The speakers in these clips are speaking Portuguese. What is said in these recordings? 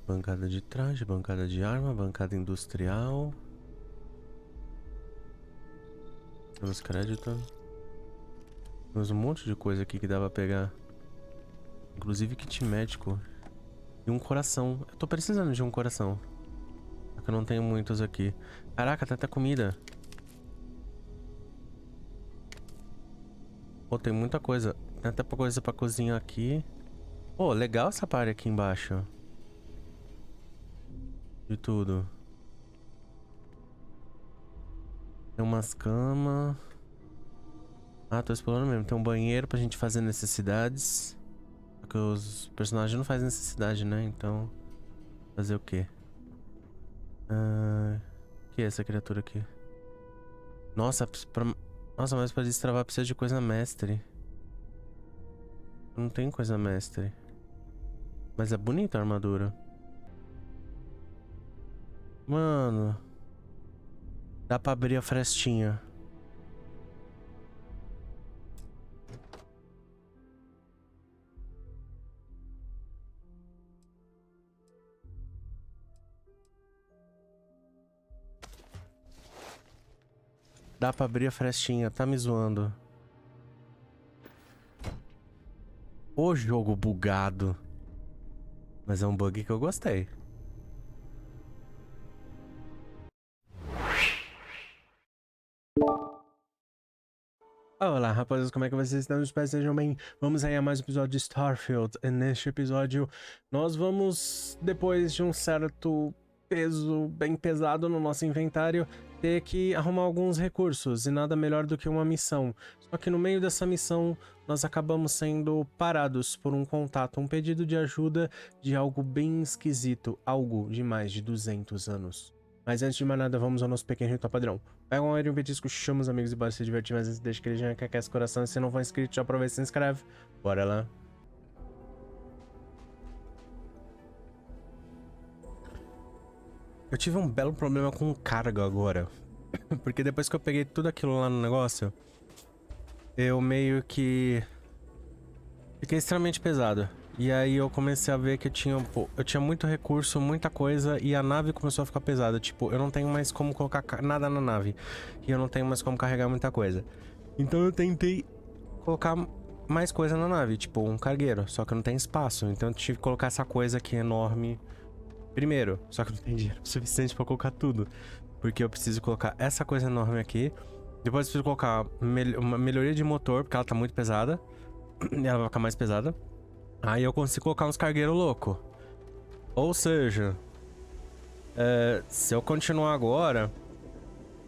Bancada de traje, bancada de arma, bancada industrial. Temos crédito. Temos um monte de coisa aqui que dá pra pegar. Inclusive kit médico. E um coração. Eu tô precisando de um coração. Só que eu não tenho muitos aqui. Caraca, tem até comida. Pô, tem muita coisa. Tem até coisa pra cozinhar aqui. Pô, legal essa parte aqui embaixo. De tudo. Tem umas camas. Ah, tô explorando mesmo. Tem um banheiro pra gente fazer necessidades. Porque os personagens não fazem necessidade, né? Então... Fazer o quê? O que é essa criatura aqui? Nossa, Nossa, mas pra destravar precisa de coisa mestre. Não tem coisa mestre. Mas é bonita a armadura. Mano. Dá pra abrir a frestinha. Dá pra abrir a frestinha. Tá me zoando. O jogo bugado. Mas é um bug que eu gostei. Olá, rapaziada, como é que vocês estão? Espero que sejam bem. Vamos aí a mais um episódio de Starfield. E neste episódio, nós vamos, depois de um certo peso bem pesado no nosso inventário, ter que arrumar alguns recursos. E nada melhor do que uma missão. Só que no meio dessa missão, nós acabamos sendo parados por um contato, um pedido de ajuda de algo bem esquisito. Algo de mais de 200 anos. Mas antes de mais nada, vamos ao nosso pequeno ritual padrão. Pega um aéreo, um petisco, chama os amigos e bora se divertir, mas antes deixa que ele já aquece o coração. E se não for inscrito, já aproveita e se inscreve. Bora lá. Eu tive um belo problema com carga agora. Porque depois que eu peguei tudo aquilo lá no negócio, eu meio que... fiquei extremamente pesado. E aí eu comecei a ver que eu tinha muito recurso, muita coisa, e a nave começou a ficar pesada. Tipo, eu não tenho mais como colocar nada na nave. E eu não tenho mais como carregar muita coisa. Então eu tentei colocar mais coisa na nave, tipo um cargueiro. Só que não tem espaço, então eu tive que colocar essa coisa aqui enorme primeiro. Só que não tem dinheiro suficiente pra colocar tudo. Porque eu preciso colocar essa coisa enorme aqui. Depois eu preciso colocar uma melhoria de motor, porque ela tá muito pesada. E ela vai ficar mais pesada. Aí eu consigo colocar uns cargueiros loucos. Ou seja, se eu continuar agora,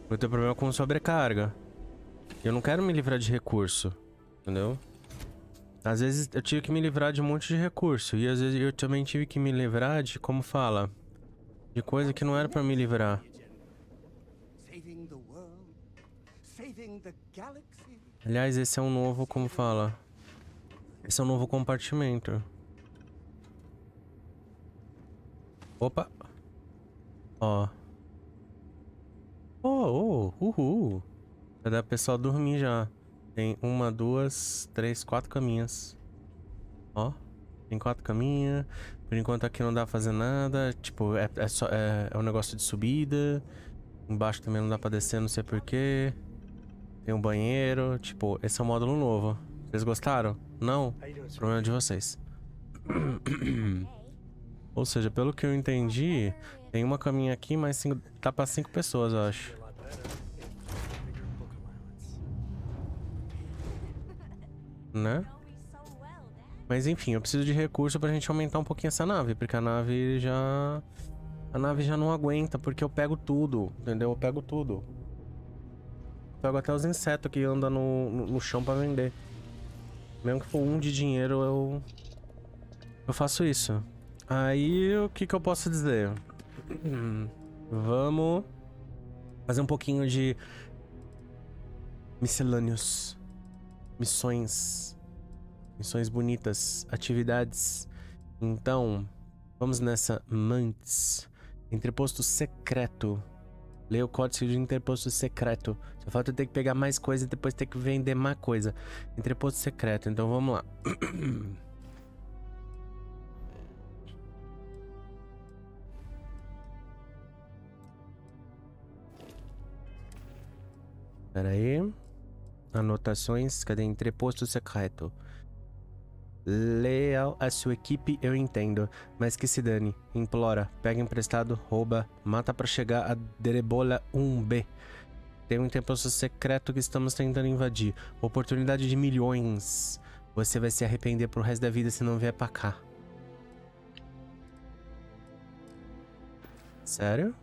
vou ter problema com sobrecarga. Eu não quero me livrar de recurso, entendeu? Às vezes eu tive que me livrar de um monte de recurso. E às vezes eu também tive que me livrar de, como fala, de coisa que não era pra me livrar. Aliás, esse é um novo, como fala... esse é um novo compartimento. Opa. Ó. Uhul. Vai dar pro pessoal dormir já. Tem uma, duas, três, 4 caminhas. Ó. Tem 4 caminhas. Por enquanto aqui não dá pra fazer nada. Tipo, é um negócio de subida. Embaixo também não dá pra descer, não sei porquê. Tem um banheiro. Tipo, esse é um módulo novo. Vocês gostaram? Não? Problema de vocês. Ou seja, pelo que eu entendi, tem uma caminha aqui, mas tá pra 5 pessoas, eu acho. Né? Mas enfim, eu preciso de recurso pra gente aumentar um pouquinho essa nave, porque a nave já... a nave já não aguenta, porque eu pego tudo, entendeu? Eu pego tudo. Eu pego até os insetos que andam no chão pra vender. Mesmo que for um de dinheiro, eu faço isso. Aí, o que eu posso dizer? Vamos fazer um pouquinho de miscelâneos. Missões. Missões bonitas. Atividades. Então, vamos nessa. Mantes. Entreposto secreto. Leia o código de entreposto secreto. Só falta eu ter que pegar mais coisa e depois ter que vender mais coisa. Entreposto secreto. Então, vamos lá. Pera aí. Anotações. Cadê? Entreposto secreto. Leal à sua equipe, eu entendo. Mas que se dane. Implora. Pega emprestado. Rouba. Mata pra chegar a Derebola 1B. Tem um entreposto secreto que estamos tentando invadir. Oportunidade de milhões. Você vai se arrepender pro resto da vida se não vier pra cá. Sério?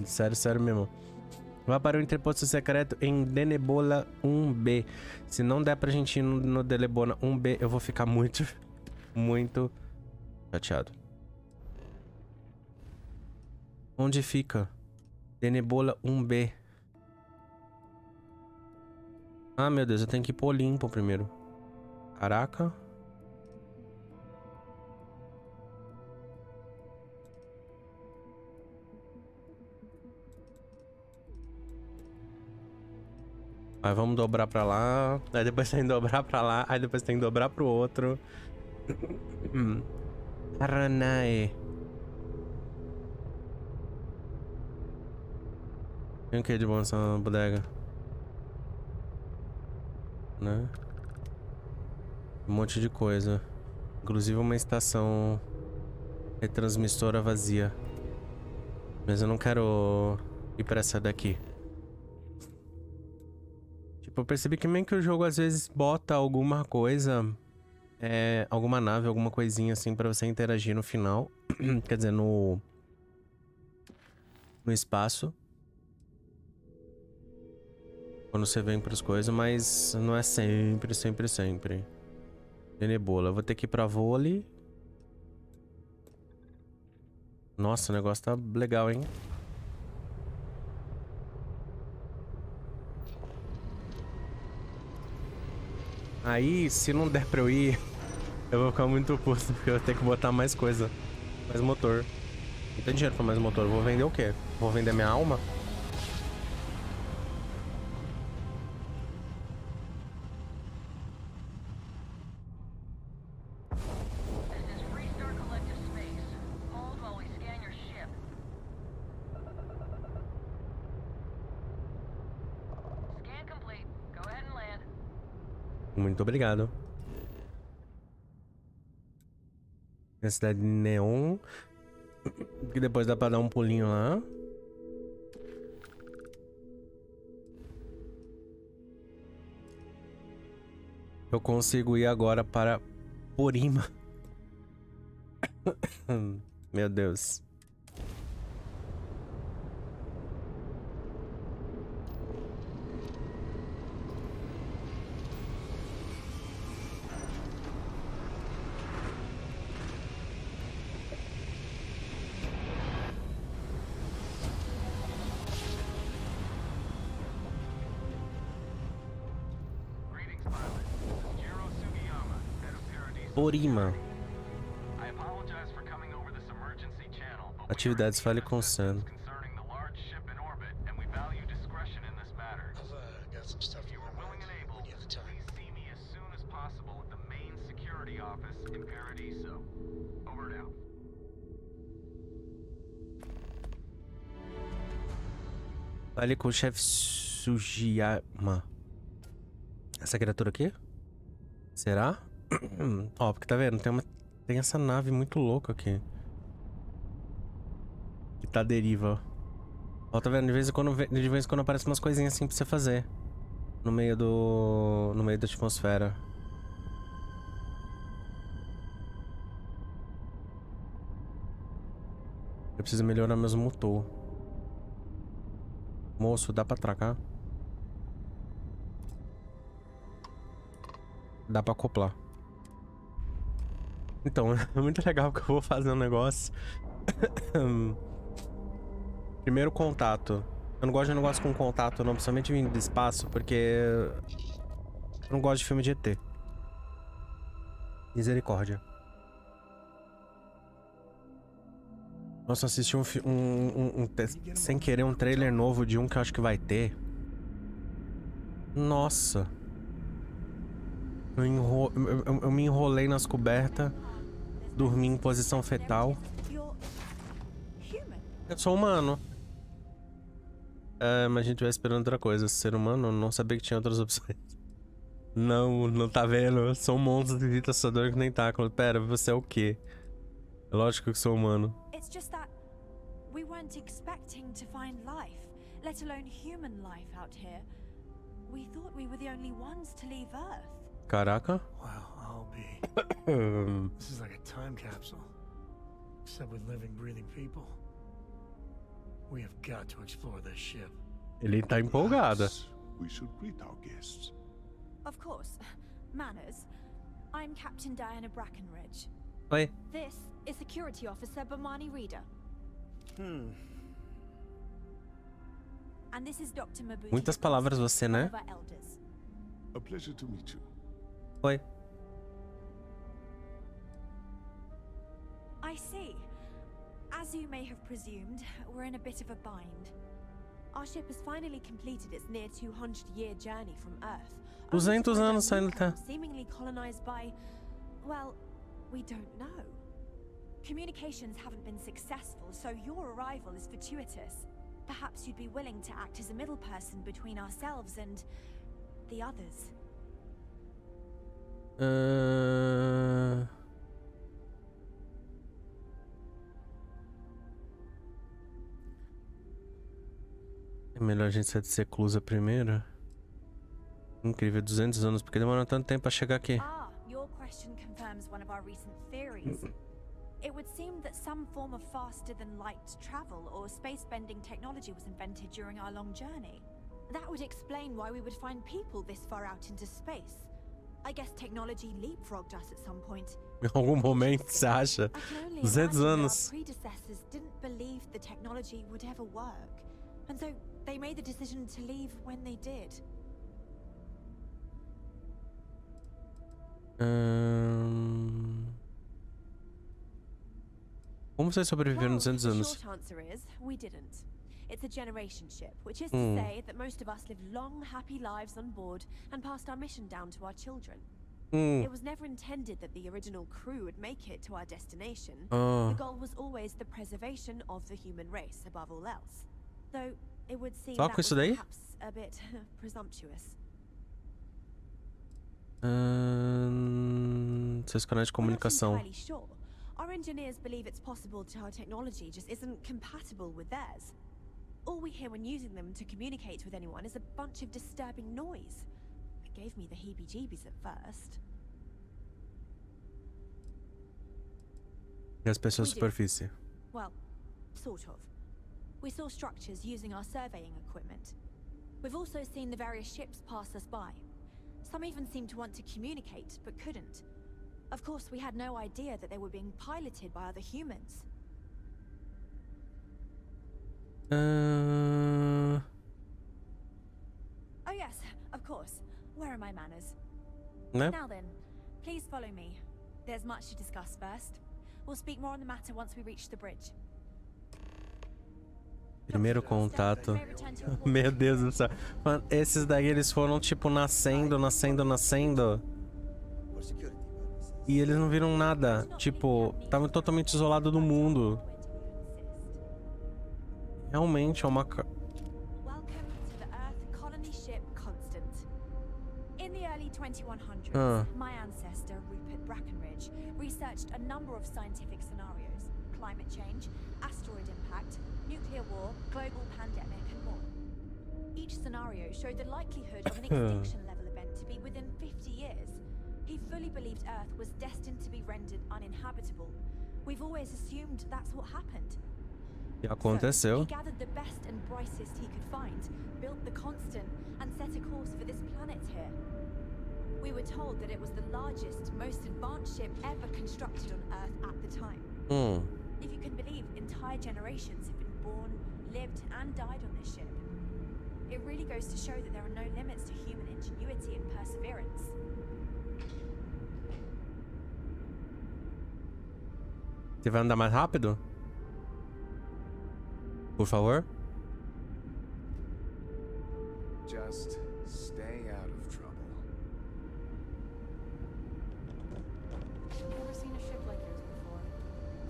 Sério mesmo. Vá para o entreposto secreto em Denebola 1B. Se não der pra gente ir no Denebola 1B, eu vou ficar muito chateado. Onde fica? Denebola 1B. Ah, meu Deus, eu tenho que ir pro Olimpo primeiro. Caraca. Aí vamos dobrar pra lá. Aí depois tem que dobrar pra lá. Aí depois tem que dobrar pro outro. Aranae. Tem o que de bom nessa bodega? Né? Um monte de coisa. Inclusive uma estação retransmissora vazia. Mas eu não quero ir pra essa daqui. Tipo, eu percebi que meio que o jogo às vezes bota alguma coisa... alguma nave, alguma coisinha assim pra você interagir no final. Quer dizer, no espaço. Quando você vem pras coisas, mas não é sempre. Denebola. Eu vou ter que ir pra vôlei. Nossa, o negócio tá legal, hein? Aí, se não der pra eu ir, eu vou ficar muito puto, porque eu vou ter que botar mais coisa. Mais motor. Não tem dinheiro pra mais motor. Eu vou vender o quê? Vou vender minha alma? Muito obrigado. A cidade de Neon. Que depois dá pra dar um pulinho lá. Eu consigo ir agora para Porima. Meu Deus. Porima. Atividades, fale com Sam. Fale com o chefe Sugiyama. Essa criatura aqui? Será? Ó, porque tá vendo? Tem essa nave muito louca aqui. Que tá à deriva. Ó, tá vendo? De vez em quando aparecem umas coisinhas assim pra você fazer. No meio da atmosfera. Eu preciso melhorar meus motor. Moço, dá pra atracar? Dá pra acoplar. Então, é muito legal que eu vou fazer um negócio. Primeiro contato. Eu não gosto de negócio com contato, não. Principalmente vindo do espaço, porque... eu não gosto de filme de ET. Misericórdia. Nossa, eu assisti sem querer um trailer novo de um que eu acho que vai ter. Nossa. Eu me enrolei nas cobertas. Dormi em posição fetal. Eu sou humano. É, mas a gente vai esperando outra coisa. Ser humano não sabia que tinha outras opções. Não, não tá vendo? Sou um monstro de caçador com tentáculo. Pera, você é o quê? É lógico que sou humano. It's just that we weren't expecting to find life, let alone human life out here. We thought we were the only ones to leave Earth. Caraca. Well, I'll be. This is like a time capsule. Except with living, breathing people. We have got to explore this ship. Ele tá empolgada. Perhaps we should greet our guests. Of course. Manners. I'm Captain Diana Brackenridge. Oi. This is Security Officer Bomani Reader. And this is Dr. Mabuti. Muitas palavras você, né? One of our elders. A pleasure to meet you. Oi. I see. As you may have presumed, we're in a bit of a bind. Our ship has finally completed its near 200-year journey from Earth. 200 anos ainda tá. Seemingly colonized by, well, we don't know. Communications haven't been successful, so your arrival is fortuitous. Perhaps you'd be willing to act as a middle person between ourselves and the others. É melhor a gente ser reclusa primeiro. Incrível, 200 anos, porque demorou tanto tempo pra chegar aqui. Ah, your question confirms one of our recent theories. It would seem that some form of faster-than-light travel or space-bending technology was invented during our long journey. That would explain why we would find people this far out into space. I guess technology leapfrogged us at some point. Em algum momento, você acha? I can only 200 imagine that our anos. predecessors didn't believe the technology would ever work. And so they made the decision to leave when they did. Como vocês sobreviveram Well, 200 the anos? short answer is, we didn't. It's a generation ship, which is to say that most of us lived long, happy lives on board and passed our mission down to our children. It was never intended that the original crew would make it to our destination. The goal was always the preservation of the human race above all else. Though it would seem Só that com was isso daí? perhaps a bit presumptuous. Seus canais de We're not comunicação. entirely sure. Our engineers believe it's possible our technology just isn't compatible with theirs. All we hear when using them to communicate with anyone is a bunch of disturbing noise. It gave me the heebie-jeebies at first. E as pessoas We do. superfície. Well, sort of. We saw structures using our surveying equipment. We've also seen the various ships pass us by. Some even seemed to want to communicate, but couldn't. Of course, we had no idea that they were being piloted by other humans. Oh yes, of course. Where are my manners? Né? Now then, please follow me. There's much to discuss first. We'll speak more on the matter once we reach the bridge. Primeiro contato. Meu Deus do céu. Mano, esses daí eles foram tipo nascendo. E eles não viram nada. Tipo, estavam totalmente isolados do mundo. Realmente é uma... Welcome to the Earth colony ship Constant. In the early 2100s, my ancestor, Rupert Brackenridge, researched a number of scientific scenarios. Climate change, asteroid impact, nuclear war, global pandemic, and more. Each scenario showed the likelihood of an extinction-level event to be within 50 years. He fully believed Earth was destined to be rendered uninhabitable. We've always assumed that's what happened. E aconteceu. So, he gathered the best and brightest he could find, built the Constant, and set a course for this planet here. We were told that it was the largest, most advanced ship ever constructed on Earth at the time. If you can believe, entire generations have been born, lived, and died on this ship. It really goes to show that there are no limits to human ingenuity and perseverance. Você vai andar mais rápido? Por favor? Just stay out of trouble. Never seen a ship like yours before.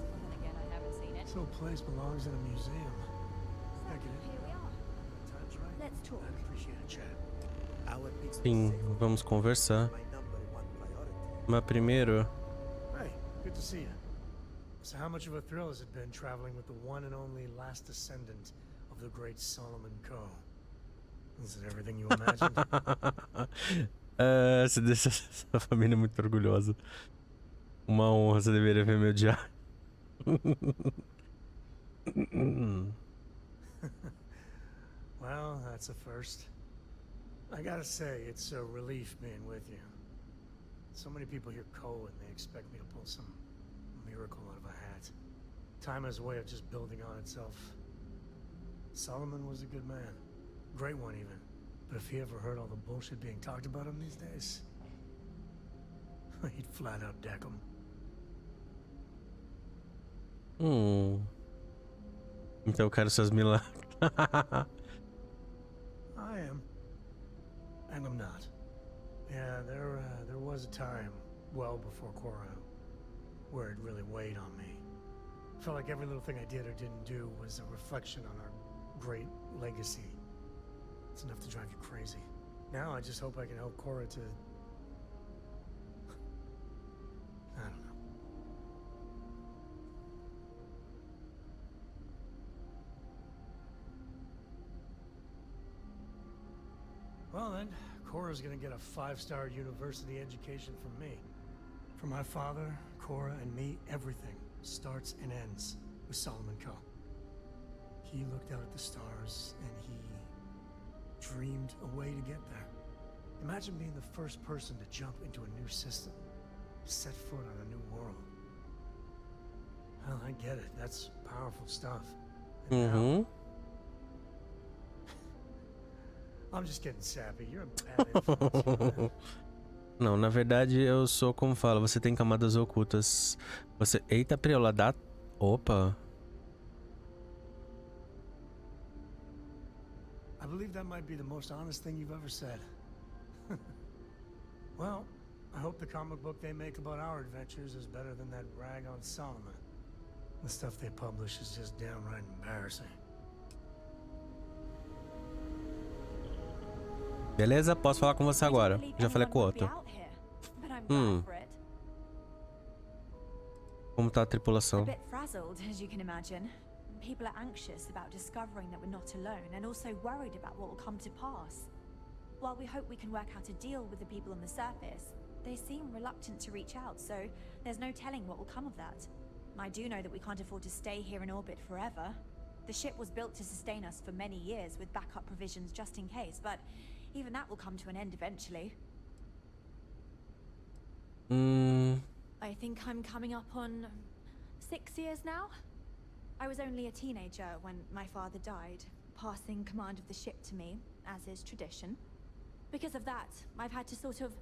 Well, then again, I haven't seen it. This whole place belongs in a museum. So, Decadent. here we are. Time talk. I'd appreciate a chat. Sim, vamos conversar. Mas primeiro... Hey, good to see you. So how much of a thrill has it been traveling with the one and only last descendant of the great Solomon Coe? Is it everything you imagined? Essa família é muito orgulhosa. Uma honra, você deveria ver meu diário. Well, that's a first. I gotta say, it's a relief being with you. So many people hear Coe and they expect me to pull some miracle out of a hat. Time has a way of just building on itself. Solomon was a good man. Great one, even. But if he ever heard all the bullshit being talked about him these days, he'd flat out deck him. Então eu quero seus milagres. I am. And I'm not. Yeah, there was a time, well before Cora, where it really weighed on me. Felt like every little thing I did or didn't do was a reflection on our great legacy. It's enough to drive you crazy. Now I just hope I can help Cora to... I don't know. Well then, Cora's gonna get a 5-star university education from me. For my father, Cora, and me, everything starts and ends with Solomon Coe. He looked out at the stars and he dreamed a way to get there. Imagine being the first person to jump into a new system, set foot on a new world. Well, I get it. That's powerful stuff. And now, I'm just getting sappy. You're a bad influence. You know? Não, na verdade eu sou como fala, você tem camadas ocultas. Você... Eita, Priola, dá... Opa. I believe that might be the most honest thing you've ever said. Well, I hope the comic book they make about our adventures is better than that rag on Solomon. The stuff they publish is just downright embarrassing. Beleza? Posso falar com você agora. Já falei com o outro. Como tá a tripulação? A bit frazzled, as you can imagine. People are anxious about discovering that we're not alone and also worried about what will come to pass. While we hope we can work out a deal with the people on the surface, they seem reluctant to reach out, so there's no telling what will come of that. I do know that we can't afford to stay here in orbit forever. The ship was built to sustain us for many years with backup provisions just in case, but even that will come to an end eventually. I think I'm coming up on 6 years now. I was only a teenager when my father died, passing command of the ship to me, as is tradition. Because of that, I've had to sort of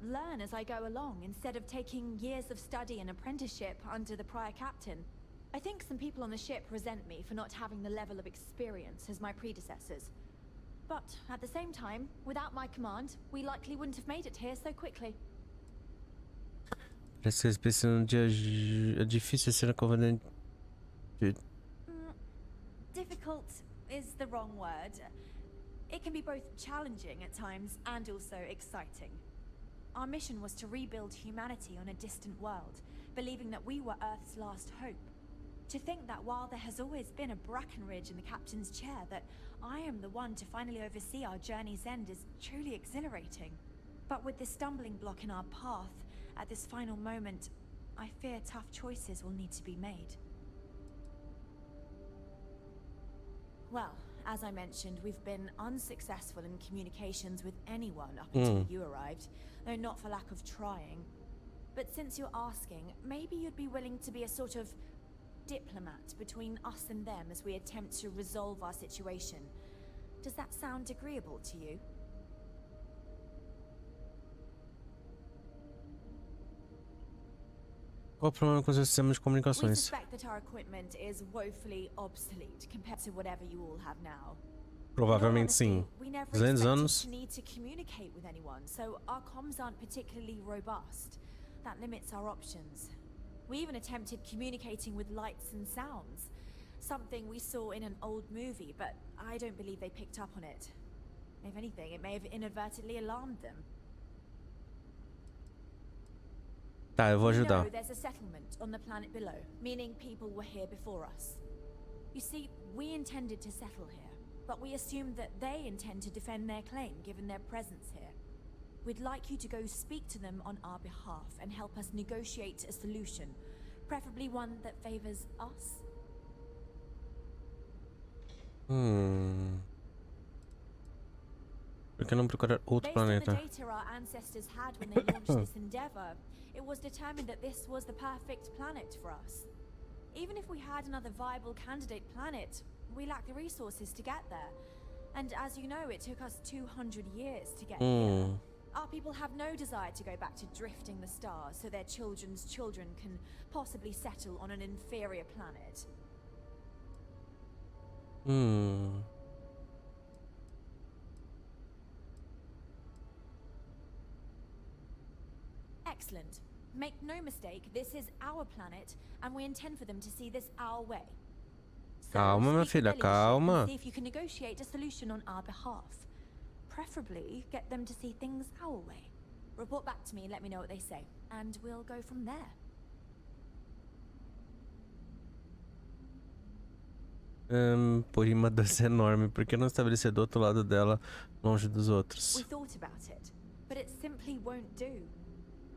learn as I go along, instead of taking years of study and apprenticeship under the prior captain. I think some people on the ship resent me for not having the level of experience as my predecessors. But at the same time, without my command, we likely wouldn't have made it here so quickly. Parece que eles precisam de... É difícil ser confidente. Difficult is the wrong word. It can be both challenging at times and also exciting. Our mission was to rebuild humanity on a distant world, believing that we were Earth's last hope. To think that while there has always been a Brackenridge in the captain's chair, that I am the one to finally oversee our journey's end is truly exhilarating. But with this stumbling block in our path, at this final moment, I fear tough choices will need to be made. Well, as I mentioned, we've been unsuccessful in communications with anyone up until you arrived, though not for lack of trying. But since you're asking, maybe you'd be willing to be a sort of diplomat between us and them as we attempt to resolve our situation. Does that sound agreeable to you? Qual o problema com os sistemas de We comunicações? suspect that our equipment is woefully obsolete compared to whatever you all have now. Provavelmente sim. We never 200 expected anos. to need to communicate with anyone, so our comms aren't particularly robust. That limits our options. We even attempted communicating with lights and sounds, something we saw in an old movie, but I don't believe they picked up on it. If anything, it may have inadvertently alarmed them. Tá, eu vou ajudar. No, there's a settlement on the planet below, meaning people were here before us. You see, we intended to settle here, but we assumed that they intend to defend their claim given their presence here. We'd like you to go speak to them on our behalf and help us negotiate a solution, preferably one that favors us. Por que não procurar outro planeta? Based on the data our ancestors had when they launched this endeavor, it was determined that this was the perfect planet for us. Even if we had another viable candidate planet, we lack the resources to get there. And as you know, it took us 200 years to get here. Our people have no desire to go back to drifting the stars so their children's children can possibly settle on an inferior planet. Excellent. Make no mistake, this is our planet, and we intend for them to see this our way. So, Calma, minha speak to filha, the leadership calma. and see if you can negotiate a solution on our behalf. Preferably, get them to see things our way. Report back to me and let me know what they say, and we'll go from there. Por uma dança enorme. Por que não estabelecer do outro lado dela, longe dos outros? We thought about it, but it simply won't do.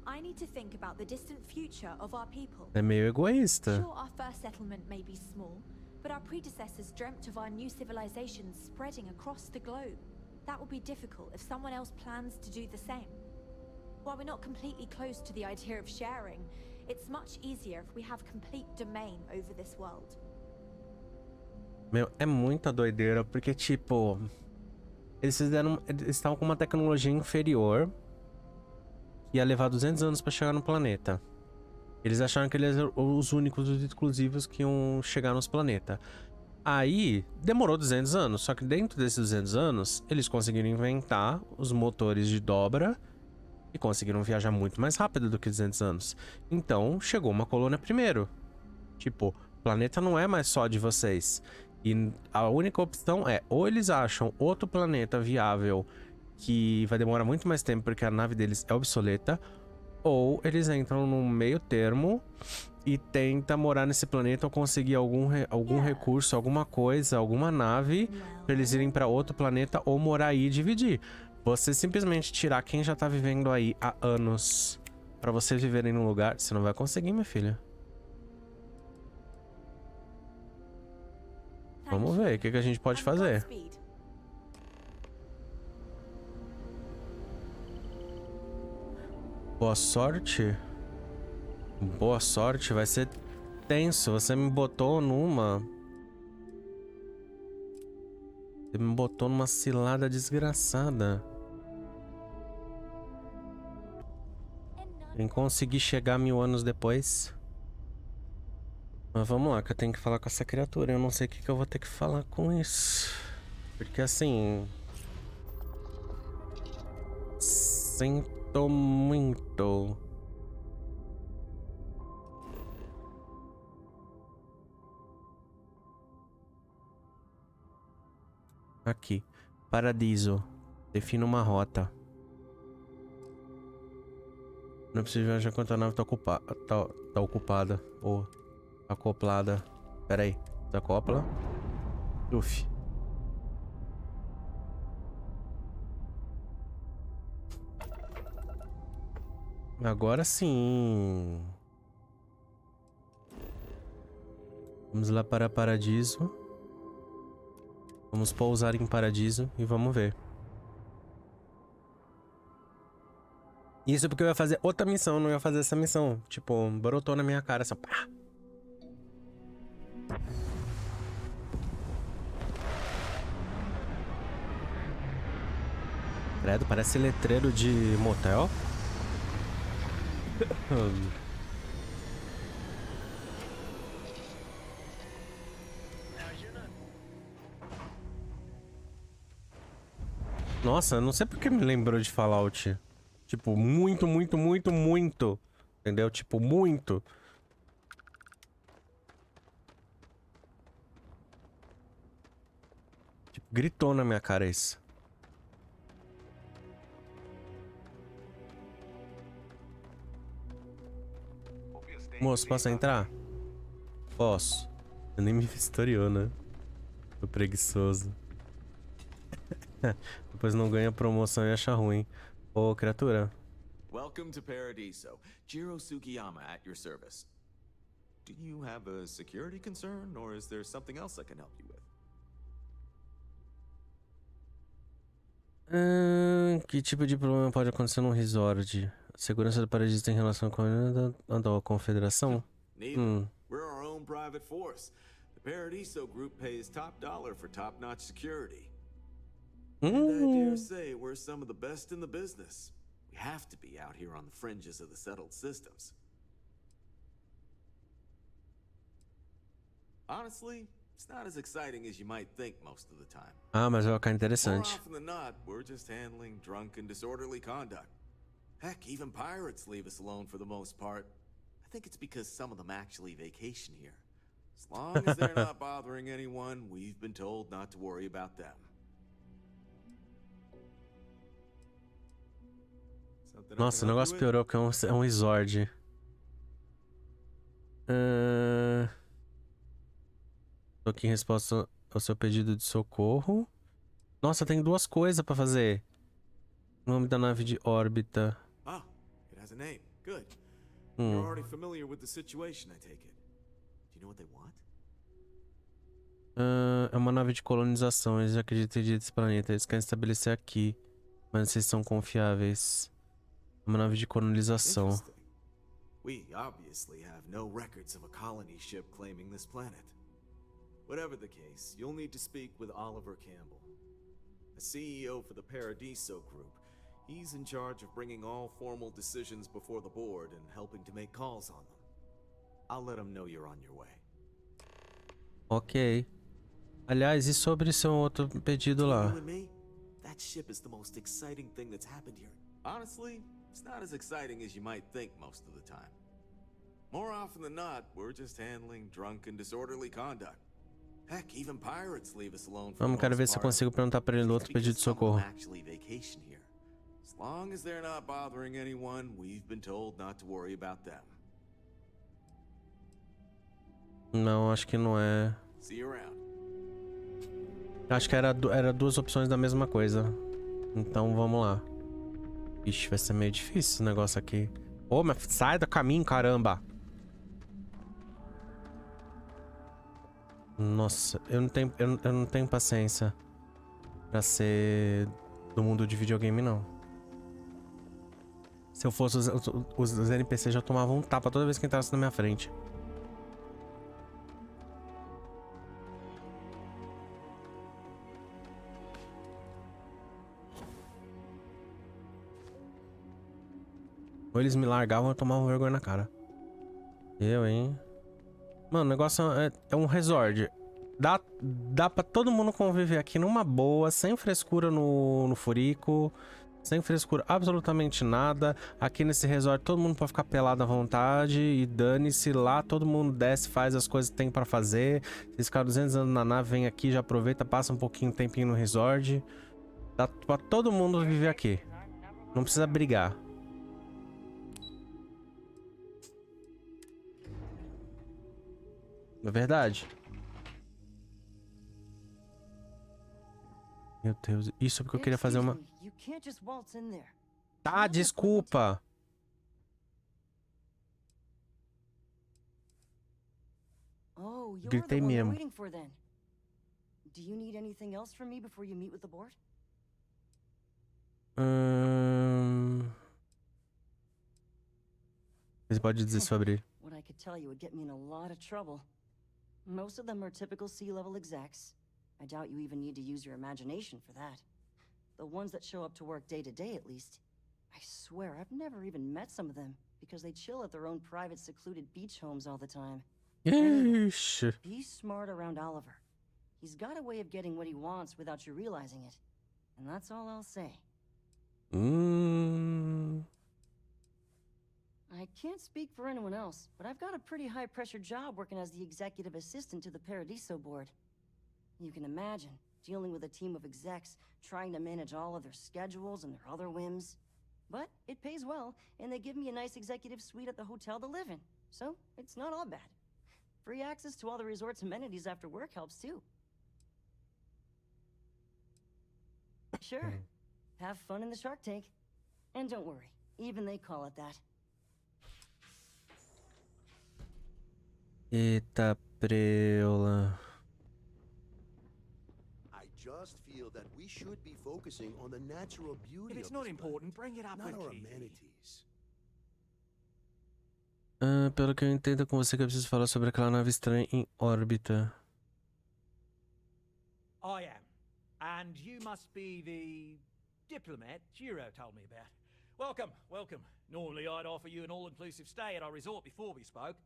I need to think about the distant future of our people. É meio egoísta. Sure, our first settlement may be small, but our predecessors dreamt of our new civilization spreading across the globe. That will be difficult if someone else plans to do the same. While we're not completely close to the idea of sharing, it's much easier if we have complete domain over this world. Meu, é muita doideira, porque, tipo... Eles estavam com uma tecnologia inferior. Ia levar 200 anos pra chegar no planeta. Eles acharam que eles eram os únicos, os exclusivos que iam chegar nos planetas. Aí, demorou 200 anos. Só que dentro desses 200 anos, eles conseguiram inventar os motores de dobra. E conseguiram viajar muito mais rápido do que 200 anos. Então, chegou uma colônia primeiro. Tipo, o planeta não é mais só de vocês. E a única opção é, ou eles acham outro planeta viável que vai demorar muito mais tempo porque a nave deles é obsoleta, ou eles entram num meio termo e tentam morar nesse planeta ou conseguir algum recurso, alguma coisa, alguma nave pra eles irem pra outro planeta ou morar aí e dividir. Você simplesmente tirar quem já tá vivendo aí há anos pra vocês viverem num lugar, você não vai conseguir, minha filha. Vamos ver o que a gente pode fazer. Boa sorte. Boa sorte, vai ser tenso. Você me botou numa... Você me botou numa cilada desgraçada. Em conseguir chegar 1000 anos depois. Mas vamos lá, que eu tenho que falar com essa criatura. Eu não sei o que eu vou ter que falar com isso. Porque assim... Sinto muito. Aqui. Paradiso. Defina uma rota. Não é possível viajar enquanto a nave tá ocupada. Ou acoplada. Pera aí. Desacopla. Uf. Agora sim. Vamos lá para Paradiso. Vamos pousar em Paradiso e vamos ver. Isso porque eu ia fazer outra missão, não ia fazer essa missão. Tipo, brotou na minha cara essa pá. Credo, parece letreiro de motel. Nossa, não sei porque me lembrou de Fallout. Tipo, muito, muito, muito, muito. Entendeu? Tipo, muito. Tipo, gritou na minha cara isso. Moço, posso entrar? Posso. Eu nem me vistoriou, né? Tô preguiçoso. Depois não ganha promoção e acha ruim. Ô, criatura. Welcome to Paradiso. Jiro Sugiyama at your service. Do you have a security concern, or is there something else I can help you with? Que tipo de problema pode acontecer num resort? A segurança do paraíso tem relação com a confederação? Neither. We're our own private force. The Paradiso group pays top dollar for top-notch security. And I dare say we're some of the best in the business. We have to be out here on the fringes of the settled systems. Honestly, it's not as exciting as you might think most of the time. Ah, mas vai ficar More interessante. often than not, we're just handling drunk and disorderly conduct. Heck, even pirates leave us alone for the most part. I think it's because some of them actually vacation here. As long as they're not bothering anyone, we've been told not to worry about them. Something I Nossa, o can help negócio you with? piorou porque é um resort. Tô aqui em resposta ao seu pedido de socorro. Nossa, tem duas coisas pra fazer. Nome da nave de órbita. Ah, it has a name. Good. You're already familiar with the situation, I take it. Do you know what they want? É uma nave de colonização. Eles acreditam nesse planeta. Eles querem estabelecer aqui. Mas vocês são confiáveis. É uma nave de colonização. Interesting. We obviously have no records of a colony ship claiming this planet. Whatever the case, you'll need to speak with Oliver Campbell, the CEO for the Paradiso Group. He's in charge of bringing all formal decisions before the board and helping to make calls on them. I'll let him know you're on your way. Ok. Aliás, e sobre seu outro pedido lá? You and me? That ship is the most exciting thing that's happened here. Honestly, it's not as exciting as you might think most of the time. More often than not, we're just handling drunk and disorderly conduct. Heck, even pirates leave us alone for Vamos, quero ver se eu consigo perguntar pra ele do outro pedido de socorro. Actually vacation here. As long as they're not bothering anyone, we've been told not to worry about them. Não, acho que não é. See you around. Acho que era duas opções da mesma coisa. Então vamos lá. Ixi, vai ser meio difícil esse negócio aqui. Ô, mas sai do caminho, caramba! Nossa, eu não tenho paciência pra ser do mundo de videogame, não. Se eu fosse os NPCs já tomavam um tapa toda vez que entrasse na minha frente. Ou eles me largavam ou eu tomava vergonha na cara. Eu, hein? Mano, o negócio é um resort. Dá pra todo mundo conviver aqui numa boa, sem frescura no furico. Sem frescura absolutamente nada. Aqui nesse resort todo mundo pode ficar pelado à vontade. E dane-se lá, todo mundo desce, faz as coisas que tem pra fazer. Vocês ficarem 200 anos na nave, vem aqui, já aproveita, passa um pouquinho, tempinho no resort. Dá pra todo mundo viver aqui. Não precisa brigar. É verdade. Meu Deus, isso é porque eu queria fazer uma... Tá, desculpa. Gritei mesmo. Você pode dizer sobre... What I could tell you would get me in a lot of trouble. Most of them are typical sea-level execs. I doubt you even need to use your imagination for that. The ones that show up to work day to day, at least. I swear, I've never even met some of them, because they chill at their own private, secluded beach homes all the time. Ixi. Be smart around Oliver. He's got a way of getting what he wants without you realizing it. And that's all I'll say. I can't speak for anyone else, but I've got a pretty high-pressure job working as the executive assistant to the Paradiso board. You can imagine, dealing with a team of execs, trying to manage all of their schedules and their other whims. But it pays well, and they give me a nice executive suite at the hotel to live in. so it's not all bad. Free access to all the resort's amenities after work helps too. Sure, have fun in the shark tank. And don't worry, even they call it that. Eita preula. I just feel that we should be focusing on the natural beauty If it's of not this important, bring it up planet, with not our Keith. amenities. Pelo que eu entendo é com você que eu preciso falar sobre aquela nave estranha em órbita. I am. And you must be the diplomat Jiro told me about. Welcome, welcome. Normally I'd offer you an all-inclusive stay at our resort before we spoke.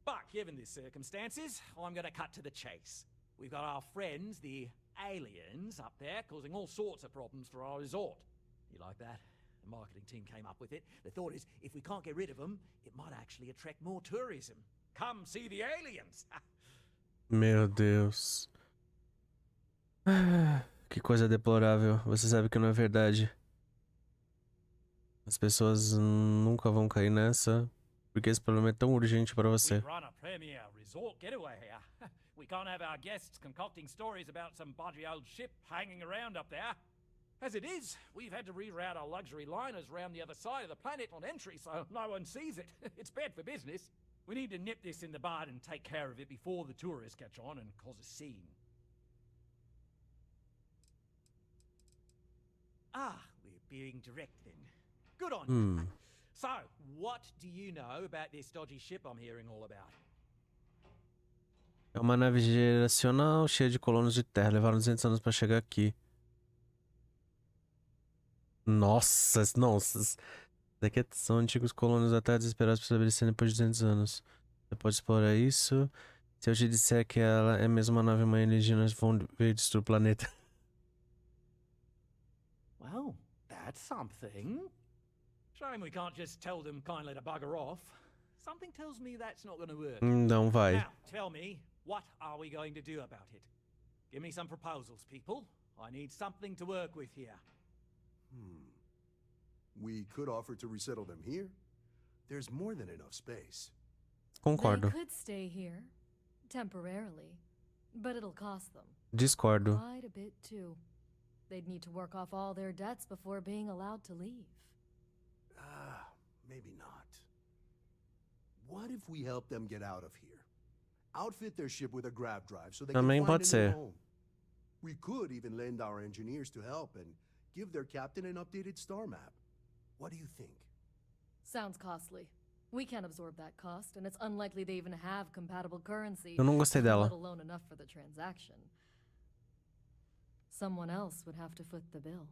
But given the circumstances, I'm going to cut to the chase. We've got our friends, the aliens, up there causing all sorts of problems for our resort. You like that? The marketing team came up with it. The thought is, if we can't get rid of them, it might actually attract more tourism. Come see the aliens! Meu Deus. Que coisa deplorável. Você sabe que não é verdade. As pessoas nunca vão cair nessa, porque esse problema é tão urgente pra você. We run a premier resort getaway here. We can't have our guests concocting stories about some budgy old ship hanging around up there. As it is, we've had to reroute our luxury liners around the other side of the planet on entry so no one sees it. It's bad for business. We need to nip this in the bud and take care of it before the tourists catch on and cause a scene. Ah, we're being direct then. Good on you. So, what do you know about this dodgy ship I'm hearing all about? É uma nave geracional cheia de colonos de terra. Levaram 200 anos pra chegar aqui. Nossa. Isso daqui são antigos colonos da Terra desesperados por se estabelecer depois de 200 anos. Você pode explorar isso. Se eu te disser que ela é mesmo uma nave mãe alienígena, vão ver destruir o planeta. Well, that's something. Shame we can't just tell them kindly to bugger off. Something tells me that's not going to work. Não vai. Now, tell me, what are we going to do about it? Give me some proposals, people. I need something to work with here. We could offer to resettle them here. There's more than enough space. Concordo. They could stay here, temporarily, but it'll cost them Discordo. quite a bit too. They'd need to work off all their debts before being allowed to leave. Maybe not. What if we help them get out of here? Outfit their ship with a grav drive so they Também can find pode a ser. new home. We could even lend our engineers to help and give their captain an updated star map. What do you think? Sounds costly. We can't absorb that cost, and it's unlikely they even have compatible currency, Eu não gostei dela. let alone enough for the transaction. Someone else would have to foot the bill.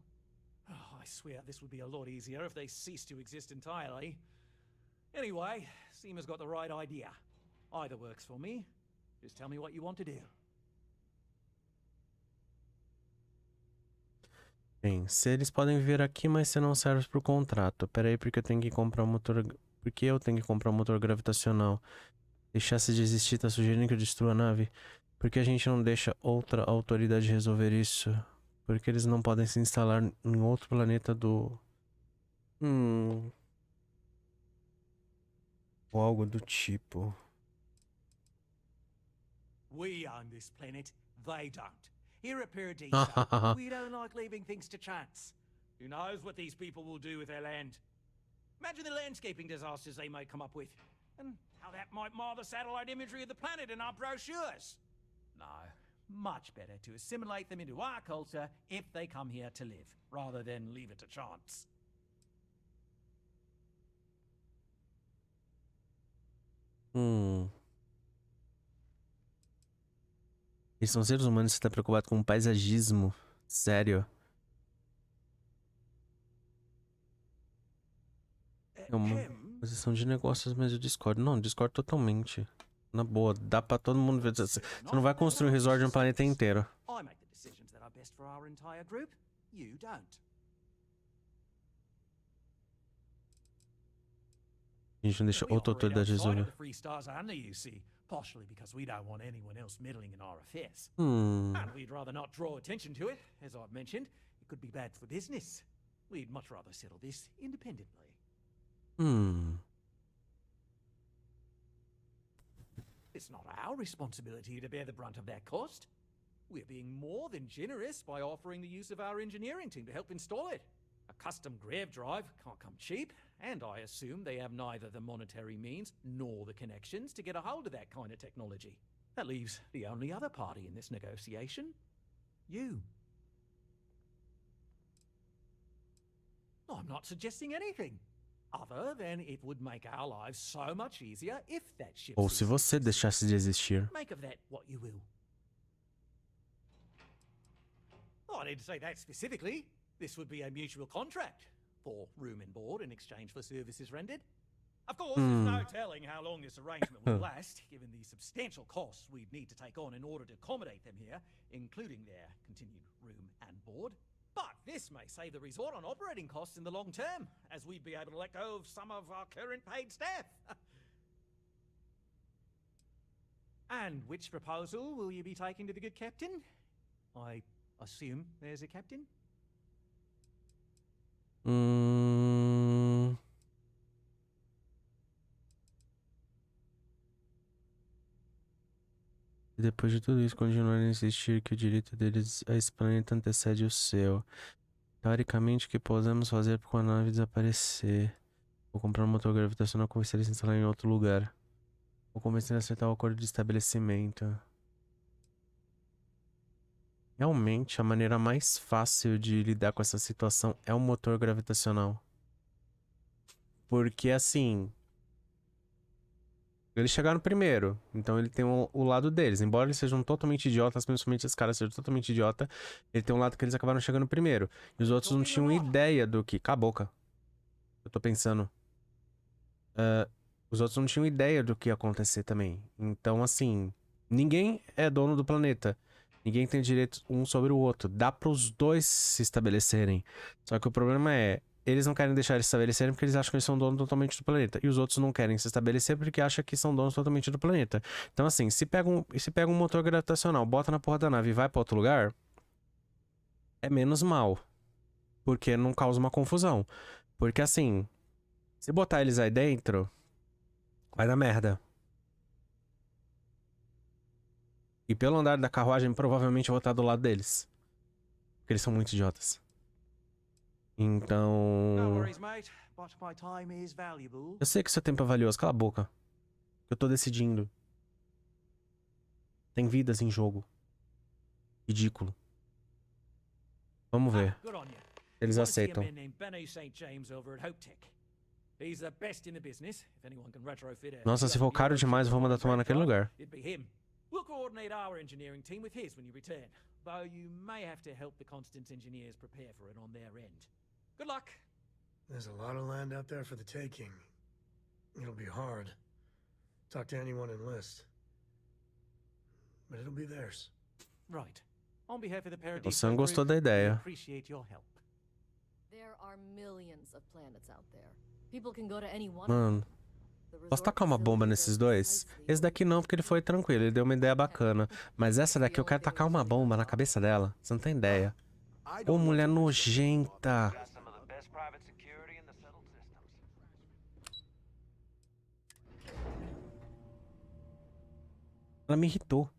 Oh, I swear this would be a lot easier if they ceased to exist entirely. Anyway, Seema's got the right idea. Either works for me. Just tell me what you want to do. Bem, se eles podem viver aqui, mas você não serve pro contrato. Pera aí, porque eu tenho que comprar um motor... Por que eu tenho que comprar um motor gravitacional? Deixasse de existir, tá sugerindo que eu destrua a nave? Por que a gente não deixa outra autoridade resolver isso? Por que eles não podem se instalar em outro planeta do... Ou algo do tipo. We own this planet, they don't. Here at Paradise, we don't like leaving things to chance. Who knows what these people will do with their land? Imagine the landscaping disasters they may come up with, and how that might mar the satellite imagery of the planet in our brochures. No, much better to assimilate them into our culture if they come here to live, rather than leave it to chance. Eles são seres humanos e você tá preocupado com o paisagismo. Sério. É uma posição de negócios, mas eu discordo. Não, discordo totalmente. Na boa, dá pra todo mundo ver. Você não vai construir um resort de um planeta inteiro. I make the decisions that are best for our entire group. You don't. A gente não deixa We outra operate autoridade outside of resolver. the Free Stars only, you see, partially because we don't want anyone else meddling in our affairs. Hmm. And we'd rather not draw attention to it, as I've mentioned. It could be bad for business. We'd much rather settle this independently. Hmm. it's not our responsibility to bear the brunt of that cost. We're being more than generous by offering the use of our engineering team to help install it. A custom grav drive can't come cheap, and I assume they have neither the monetary means nor the connections to get a hold of that kind of technology. That leaves the only other party in this negotiation. You. I'm not suggesting anything, other than it would make our lives so much easier if that ship... Ou se você deixasse de existir. Make of that what you will. Oh, I didn't say that specifically. This would be a mutual contract for room and board in exchange for services rendered. Of course, there's no telling how long this arrangement will last, given the substantial costs we'd need to take on in order to accommodate them here, including their continued room and board. But this may save the resort on operating costs in the long term, as we'd be able to let go of some of our current paid staff. And which proposal will you be taking to the good captain? I assume there's a captain? E depois de tudo isso, continuarem a insistir que o direito deles a esse planeta antecede o seu. Teoricamente, o que podemos fazer com a nave desaparecer? Vou comprar um motor gravitacional, convencer eles a instalar em outro lugar. Vou convencer a aceitar o acordo de estabelecimento. Realmente, a maneira mais fácil de lidar com essa situação é o motor gravitacional. Porque, assim... Eles chegaram primeiro, então ele tem o lado deles. Embora eles sejam totalmente idiotas, principalmente esse cara seja totalmente idiota, ele tem um lado que eles acabaram chegando primeiro. E os outros não tinham ideia do que... Cala a boca. Eu tô pensando. Os outros não tinham ideia do que ia acontecer também. Então, assim... Ninguém é dono do planeta. Ninguém tem direito um sobre o outro. Dá pros dois se estabelecerem. Só que o problema é... Eles não querem deixar eles se estabelecerem porque eles acham que eles são donos totalmente do planeta. E os outros não querem se estabelecer porque acham que são donos totalmente do planeta. Então, assim, se pega um motor gravitacional, bota na porra da nave e vai pra outro lugar, é menos mal. Porque não causa uma confusão. Porque, assim, se botar eles aí dentro, vai dar merda. E pelo andar da carruagem, provavelmente eu vou estar do lado deles. Porque eles são muito idiotas. Então... Eu sei que seu tempo é valioso, cala a boca. Eu tô decidindo. Tem vidas em jogo. Ridículo. Vamos ver. Eles aceitam. Nossa, se for caro demais, eu vou mandar tomar naquele lugar. We'll coordinate our engineering team with his when you return, though you may have to help the Constance engineers prepare for it on their end. Good luck. There's a lot of land out there for the taking. It'll be hard. Talk to anyone enlist. But it'll be theirs. Right. On behalf of the Paradise, O Sam gostou da ideia. appreciate your help. There are millions of planets out there. People can go to any one. Mano, posso tacar uma bomba nesses dois? Esse daqui não, porque ele foi tranquilo, ele deu uma ideia bacana. Mas essa daqui eu quero tacar uma bomba na cabeça dela. Você não tem ideia. Ô, mulher nojenta. Ela me irritou.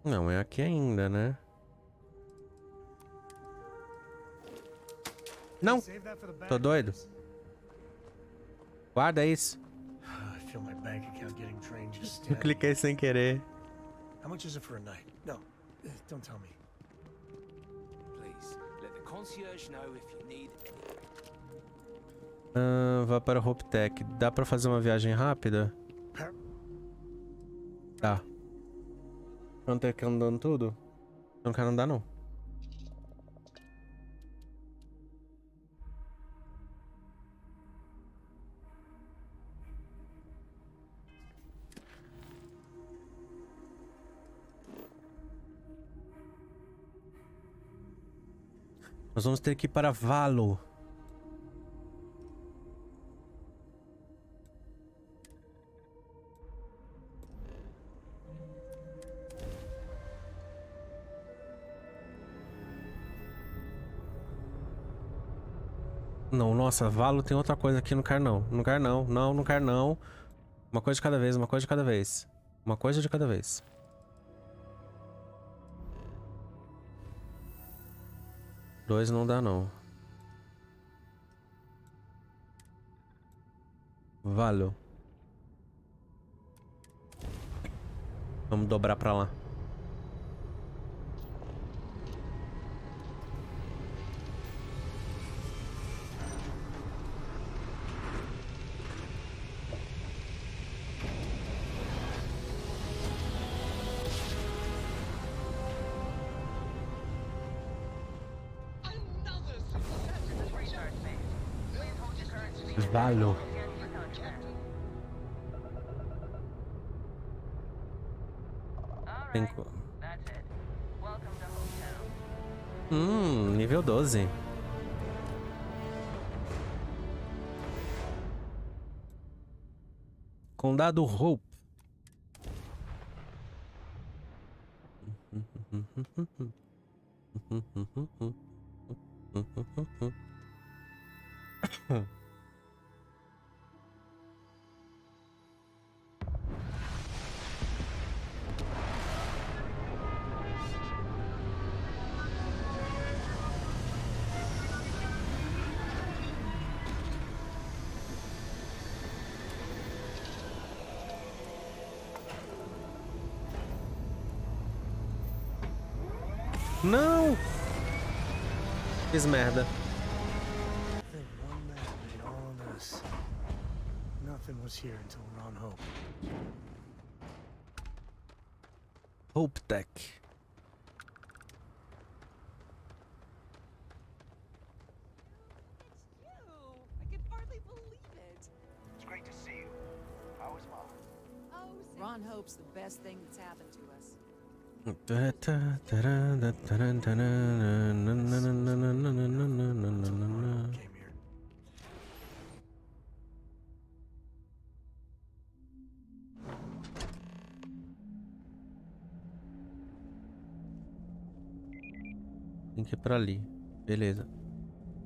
Não, é aqui ainda, né? Não! Tô doido. Guarda isso. Eu cliquei sem querer. How much is it for a night? No, don't tell me. Please, let the concierge know if you need anything. Vá para o Hope Tech. Dá pra fazer uma viagem rápida? Tá. Vamos ter que ir andando tudo? Eu não quero andar, não. Nós vamos ter que ir para Valo. Não, nossa, Valo tem outra coisa aqui, não quero não. Não quero não, não quero não. Uma coisa de cada vez, uma coisa de cada vez. Uma coisa de cada vez. Dois não dá não. Valeu. Vamos dobrar pra lá. Valeu. Nível 12. Condado Hope. Não! Fiz merda. Nothing was here until we're on Hope. Hope Tech. Ron hopes the best thing that's happened to us. Tem que ir pra ali. Beleza.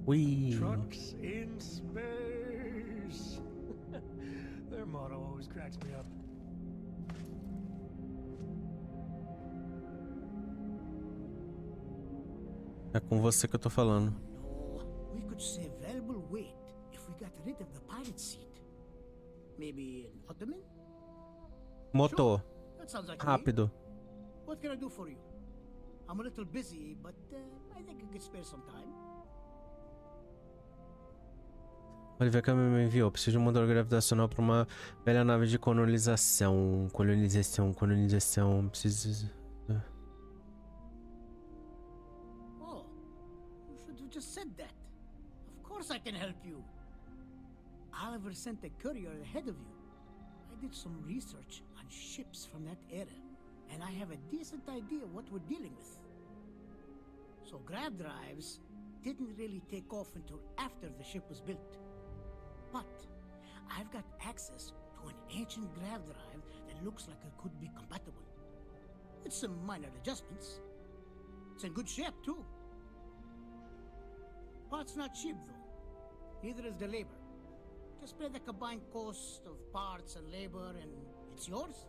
Ui. Trucks in space. Their motto always cracks me up. É com você que eu tô falando. We could save valuable weight if we got rid of the pilot seat. Maybe an ottoman? Motor. That sounds like Rápido. me. What can I do for you? I'm a little busy, but I think I could spare some time. Oliver Câmara me enviou. Preciso de um motor gravitacional para uma velha nave de colonização. Colonização. Preciso. Oh, you should have just said that. Of course I can help you. Oliver sent a courier ahead of you. I did some research on ships from that era, and I have a decent idea what we're dealing with. So grav drives didn't really take off until after the ship was built. But I've got access to an ancient grav drive that looks like it could be compatible. With some minor adjustments. It's in good shape, too. Parts not cheap, though. Neither is the labor. Just pay the combined cost of parts and labor, and it's yours.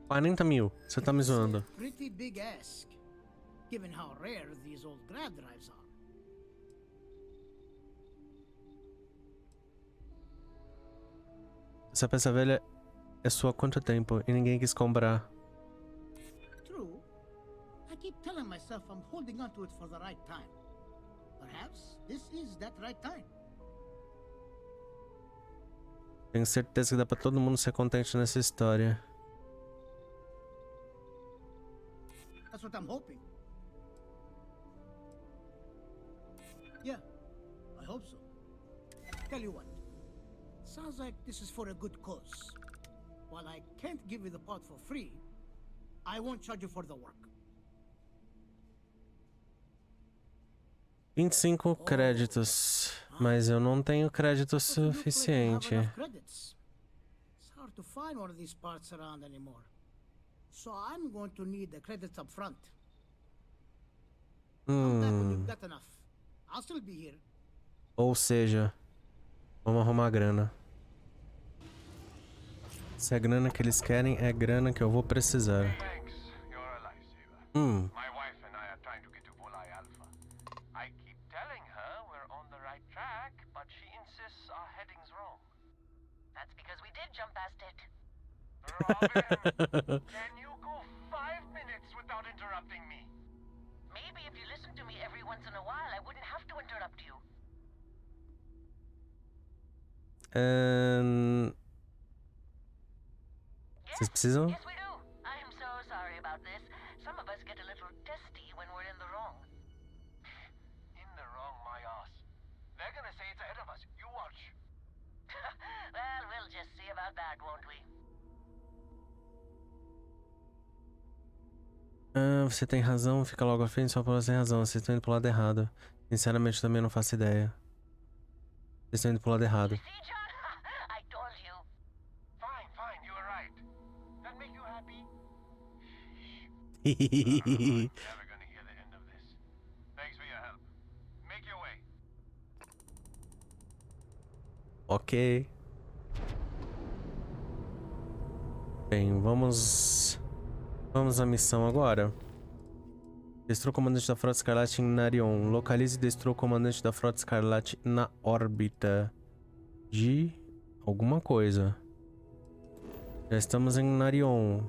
40 mil. Você tá me zoando. Pretty big ask, given how rare these old grav drives are. Essa peça velha é sua há quanto tempo e ninguém quis comprar. True. I keep telling myself I'm holding on to it for the right time. Perhaps this is that right time. Tenho certeza que dá pra todo mundo ser contente nessa história. That's what I'm hoping. Yeah, I hope so. Tell you what, sounds like this is for a good cause. While I can't give you the part for free, I won't charge you for the work. 25 créditos, mas eu não tenho crédito suficiente. It's hard to find one of these parts around anymore. So I'm going to need the credits up front. Come back when you've got enough. I'll still be here. Ou seja, vamos arrumar a grana. Se a grana que eles querem é grana que eu vou precisar. My wife and I are trying to get to Volai Alpha. I keep telling her we're on the right track, but she insists our heading's wrong. That's because we did jump past it. Robin, can you go 5 minutes without interrupting me? Maybe if you listen to me every once in a while, I wouldn't have to interrupt you. Vocês precisam? Yes, we do. I am so sorry about this. Some of us get a little testy when we're in the wrong. In the wrong, my ass. They're gonna say it's ahead of us. You watch. Well, we'll just see about that, won't we? Você tem razão, fica logo à frente, só por você tem razão. Vocês estão indo pro lado errado. Sinceramente, também não faço ideia. Vocês estão indo pro lado errado. See, John? I told you. Fine, you were right. That make you happy? Never gonna hear the end of this. Thanks for your help. Make your way. Ok. Bem, vamos à missão agora. Destrua o comandante da Frota Escarlate em Narion. Localize e destrua o comandante da Frota Escarlate na órbita de alguma coisa. Já estamos em Narion.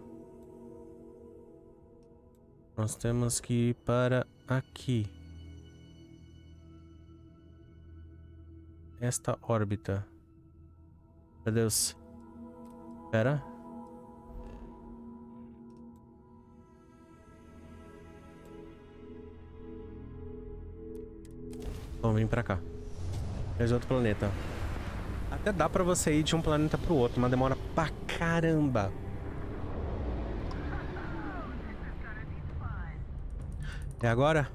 Nós temos que ir para aqui. Esta órbita. Meu Deus. Espera. Vamos vir pra cá. Esse é outro planeta. Até dá pra você ir de um planeta pro outro, mas demora pra caramba. É agora?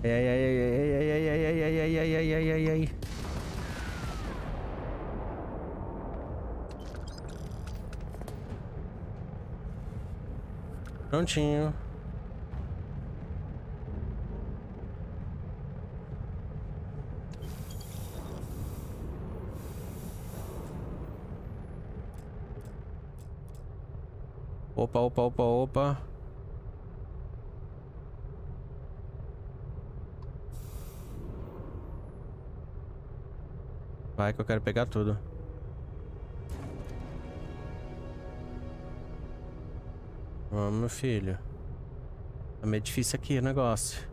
Ai. Prontinho. Opa. Vai que eu quero pegar tudo. Vamos, meu filho. Tá meio difícil aqui o negócio.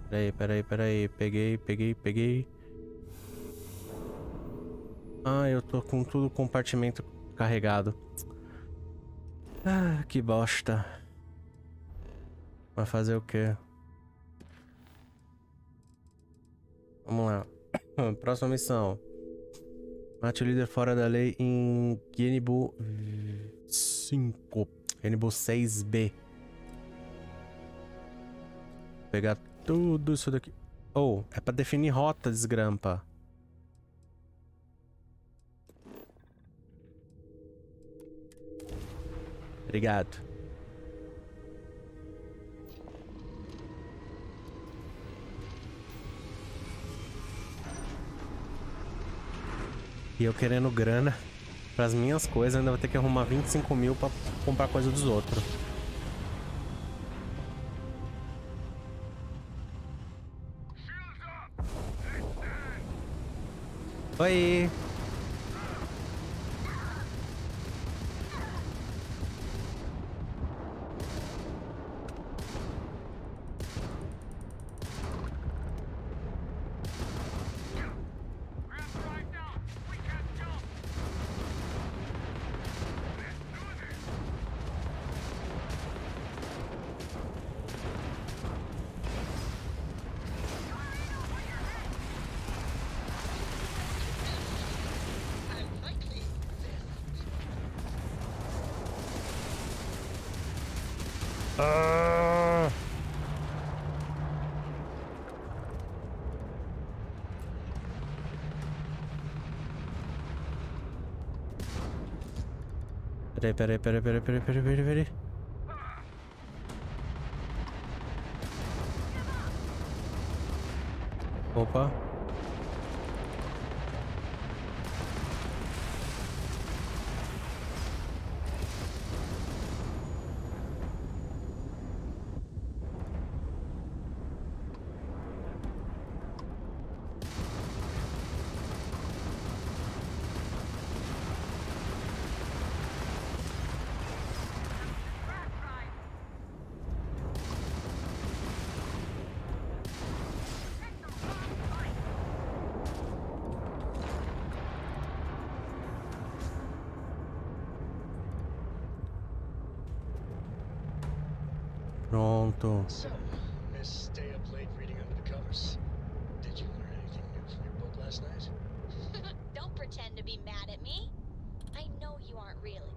Peraí. Peguei. Ah, eu tô com tudo o compartimento carregado. Ah, que bosta. Vai fazer o quê? Vamos lá. Próxima missão. Mate o líder fora da lei em Genibu 5. Genibu 6B. Vou pegar tudo isso daqui. Oh, é pra definir rota, desgrampa. Obrigado. E eu querendo grana pras minhas coisas, ainda vou ter que arrumar 25 mil pra comprar coisa dos outros. Oi! Peraí. Opa. Pronto. So, Miss stay up late reading under the covers. Did you learn anything new from your book last night? Don't pretend to be mad at me. I know you aren't really.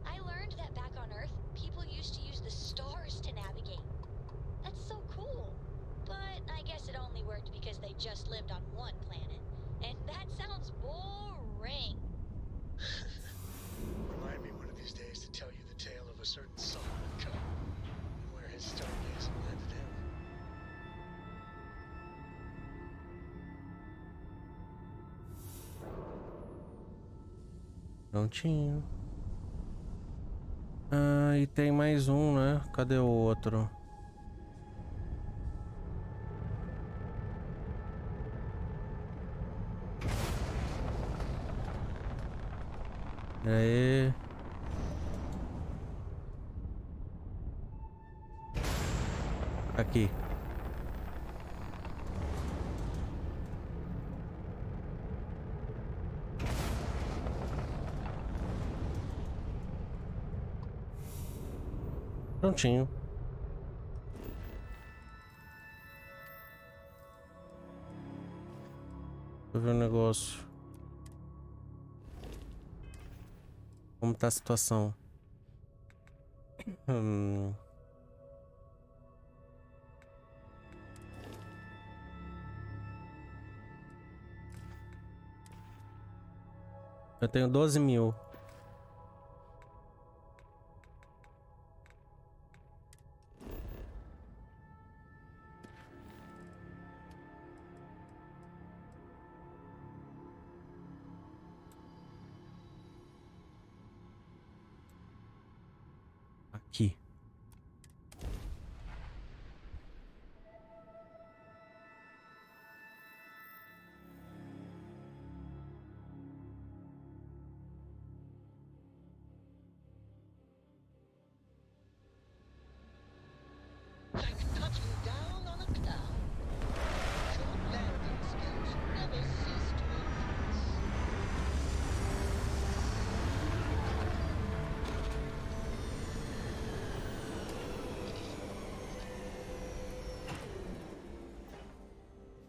I learned that back on Earth, people used to use the stars to navigate. That's so cool. But I guess it only worked because they just lived on one planet. And that sounds boring. Remind me one of these days to tell you the tale of a certain Solomon Co. and where his stargazing landed him. Prontinho. Ah, e tem mais um, né? Cadê o outro? Aí. Aqui. Prontinho. Deixa eu ver o negócio. Como tá a situação? Eu tenho 12.000. Aqui. Like touching down on a cloud. Your landing skills never cease to impress.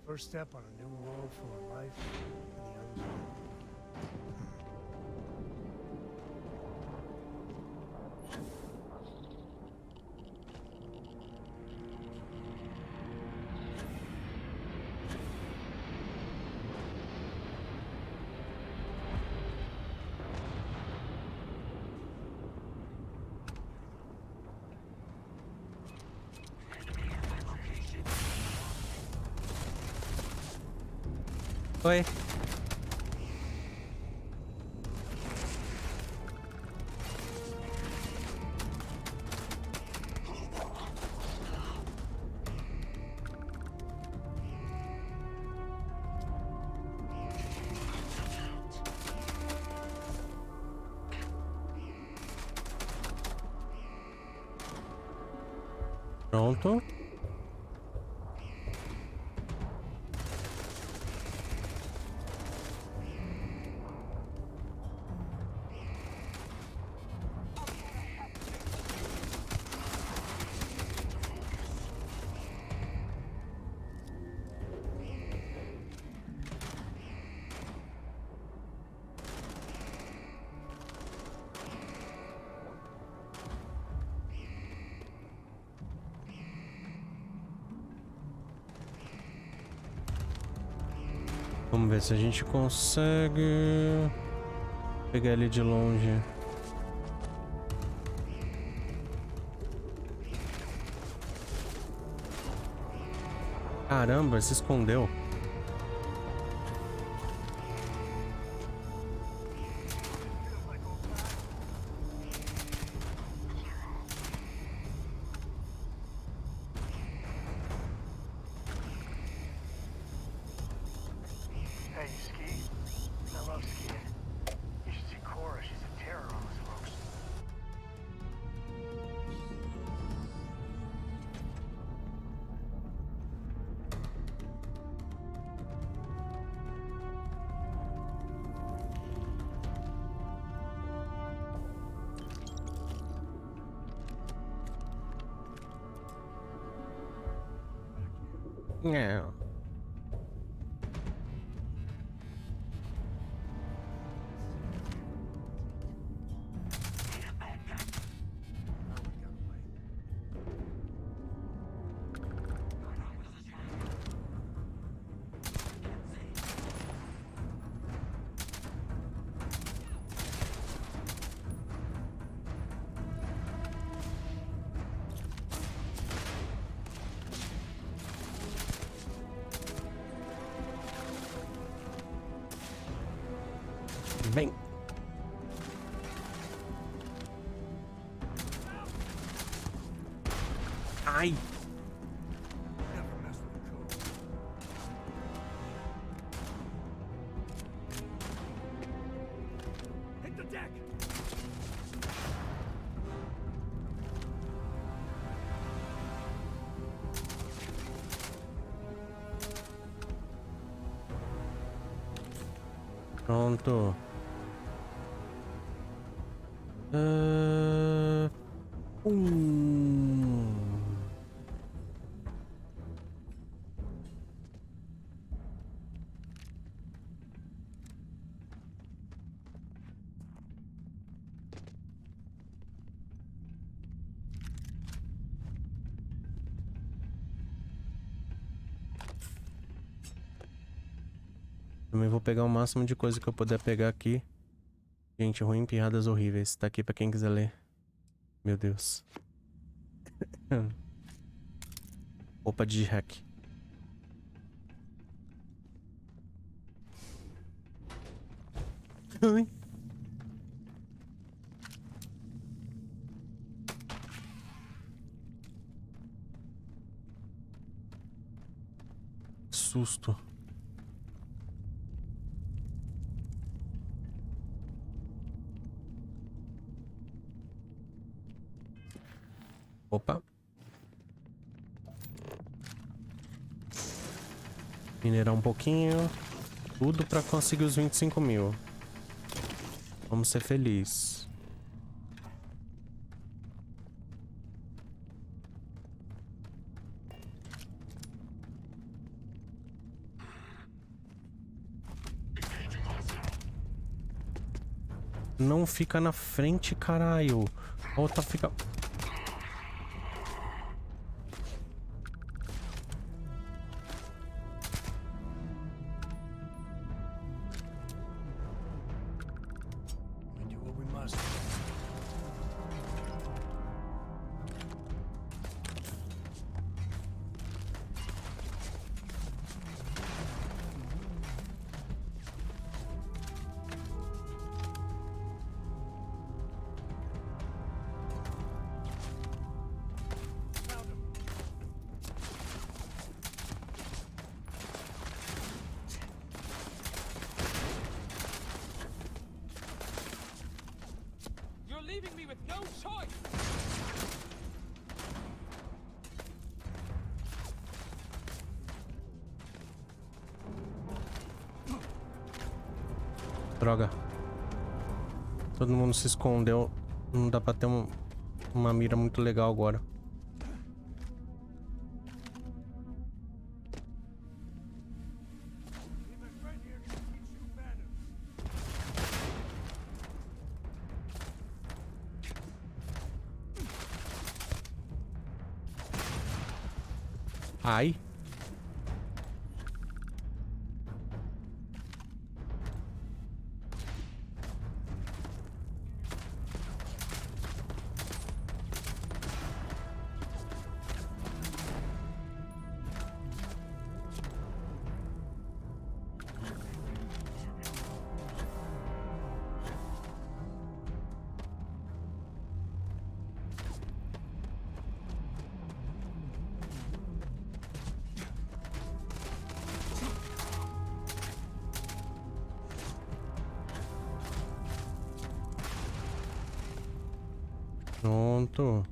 First step on a new world full of life and the unknown. Oi. Pronto. Vamos ver se a gente consegue pegar ele de longe. Caramba, se escondeu. Hey, you ski? I love skiing. You should see Cora. She's a terror on those ropes. Não. Vem. Ai. Hit the deck! Pronto. Também vou pegar o máximo de coisa que eu puder pegar aqui. Gente ruim, piadas horríveis. Tá aqui pra quem quiser ler. Meu Deus. Roupa de hack. Ai. Susto. Opa. Minerar um pouquinho. Tudo pra conseguir os 25 mil. Vamos ser felizes. Não fica na frente, caralho. Outra fica... Leaving me with no choice. Droga. Todo mundo se escondeu. Não dá pra ter uma mira muito legal agora. Ai. Pronto.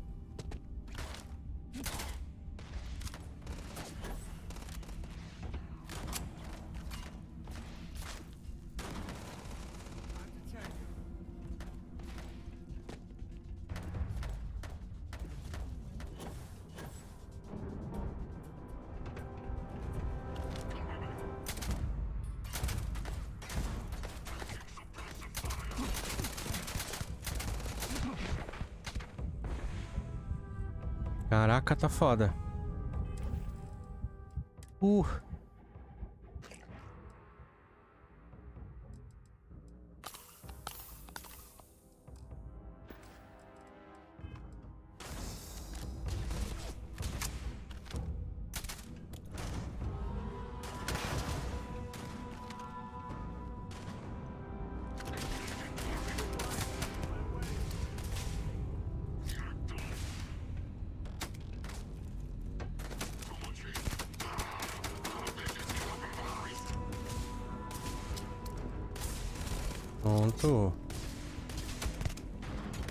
Caraca, tá foda. Pronto.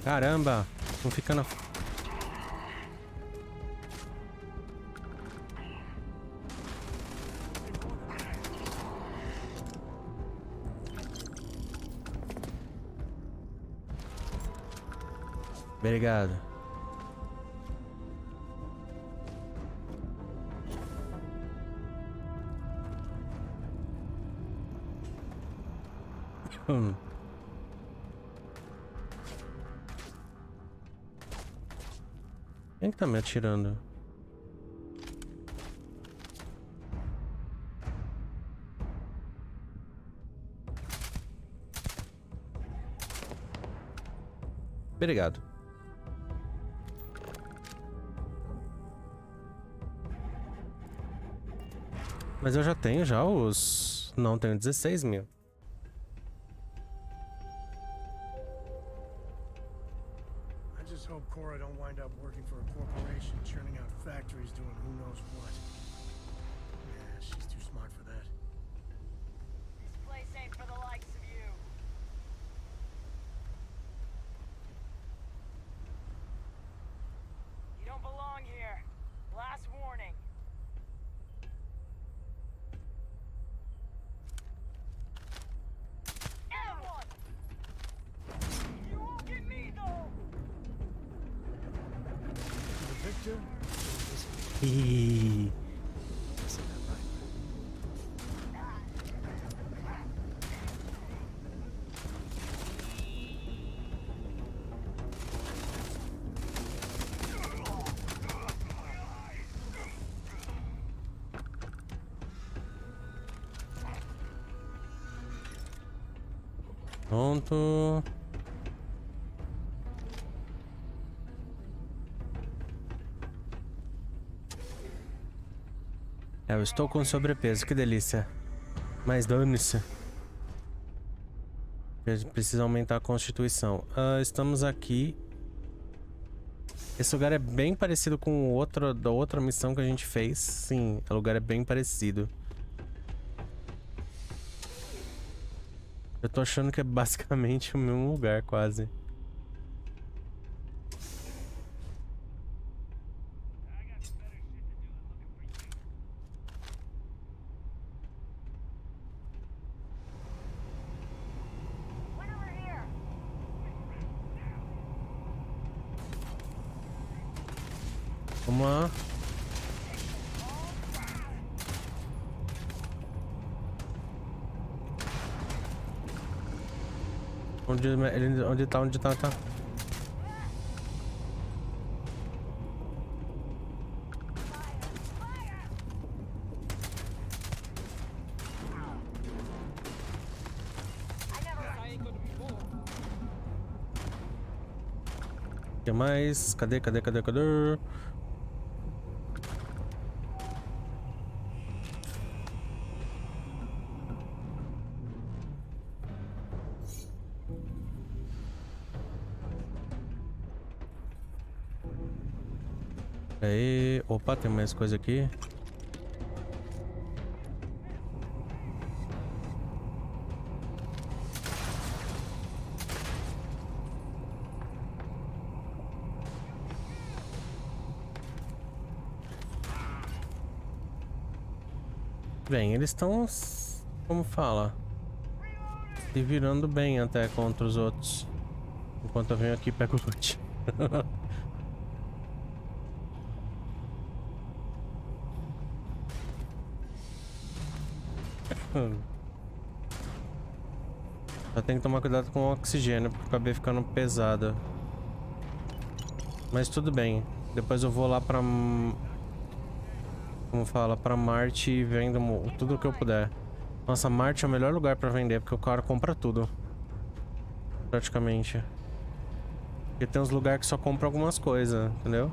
Caramba, não fica na... Obrigado. Quem que tá me atirando? Obrigado. Mas eu já tenho os... Não, tenho 16 mil. I just hope Cora don't wind up working for a corporation churning out factories doing who knows what. Yeah, she's too smart for that. This place ain't for the likes of you. You don't belong here. Last warning. Everyone! You won't get me though. The victor. Ih. Pronto. Eu estou com sobrepeso, que delícia. Mas dane-se. Precisa aumentar a constituição. Estamos aqui. Esse lugar é bem parecido com o outro, da outra missão que a gente fez. Sim, o lugar é bem parecido. Eu tô achando que é basicamente o mesmo lugar, quase. Vamos lá. Onde tá? O que mais? Cadê? Aí, opa, tem mais coisa aqui. Bem, eles estão, como fala, se virando bem até contra os outros. Enquanto eu venho aqui e pego o loot. Só tem que tomar cuidado com o oxigênio, porque eu acabei ficando pesada. Mas tudo bem. Depois eu vou lá pra... Como fala? Pra Marte e vendo tudo que eu puder. Nossa, Marte é o melhor lugar pra vender, porque o cara compra tudo. Praticamente. Porque tem uns lugares que só compra algumas coisas, entendeu?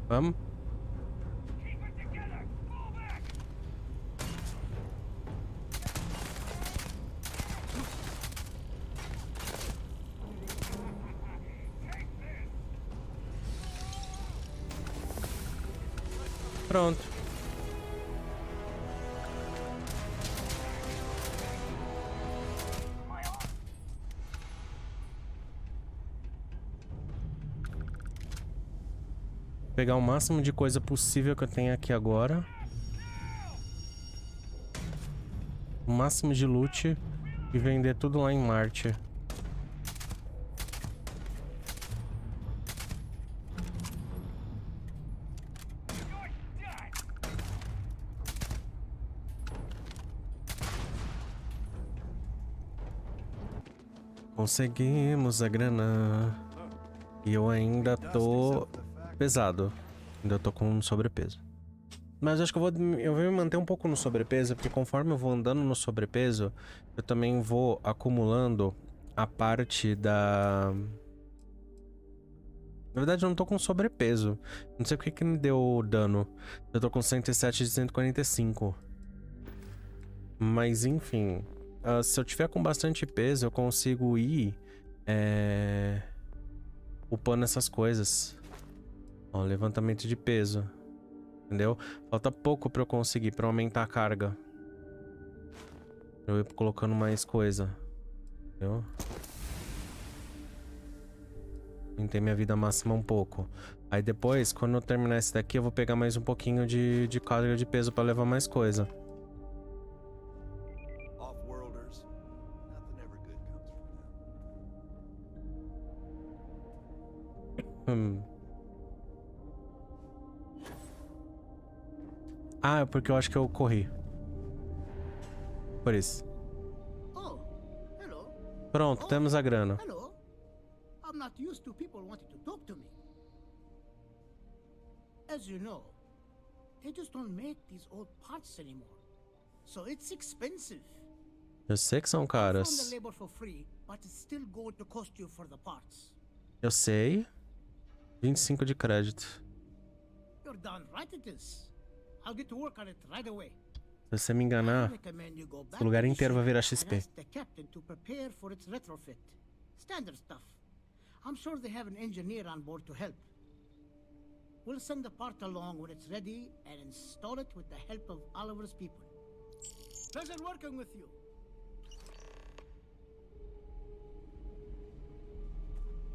Vamos? Pronto. Pegar o máximo de coisa possível que eu tenho aqui agora. O máximo de loot e vender tudo lá em Marte. Conseguimos a grana. E eu ainda tô pesado. Ainda tô com sobrepeso. Mas acho que eu vou me manter um pouco no sobrepeso, porque conforme eu vou andando no sobrepeso, eu também vou acumulando a parte da... Na verdade, eu não tô com sobrepeso. Não sei o que me deu dano. Eu tô com 107 de 145. Mas enfim, se eu tiver com bastante peso, eu consigo ir upando essas coisas. Ó, levantamento de peso. Entendeu? Falta pouco pra eu conseguir, pra aumentar a carga. Eu ir colocando mais coisa. Entendeu? Aumentei minha vida máxima um pouco. Aí depois, quando eu terminar esse daqui, eu vou pegar mais um pouquinho de carga de peso pra levar mais coisa. Ah, é porque eu acho que eu corri. Por isso. Pronto, temos a grana. Hello. I'm not used to people wanting to talk to me. As you know, they just don't make these old parts anymore. So it's expensive. Eu sei que são caras. Eu sei. 25 de crédito. You're done right at this. I'll get to work on it right away. Se você me enganar, o lugar inteiro vai virar XP. Standard stuff. I'm sure they have an engineer on board to help. We'll send the part along when it's ready and install it with the help of Oliver's people. Pleasure working with you.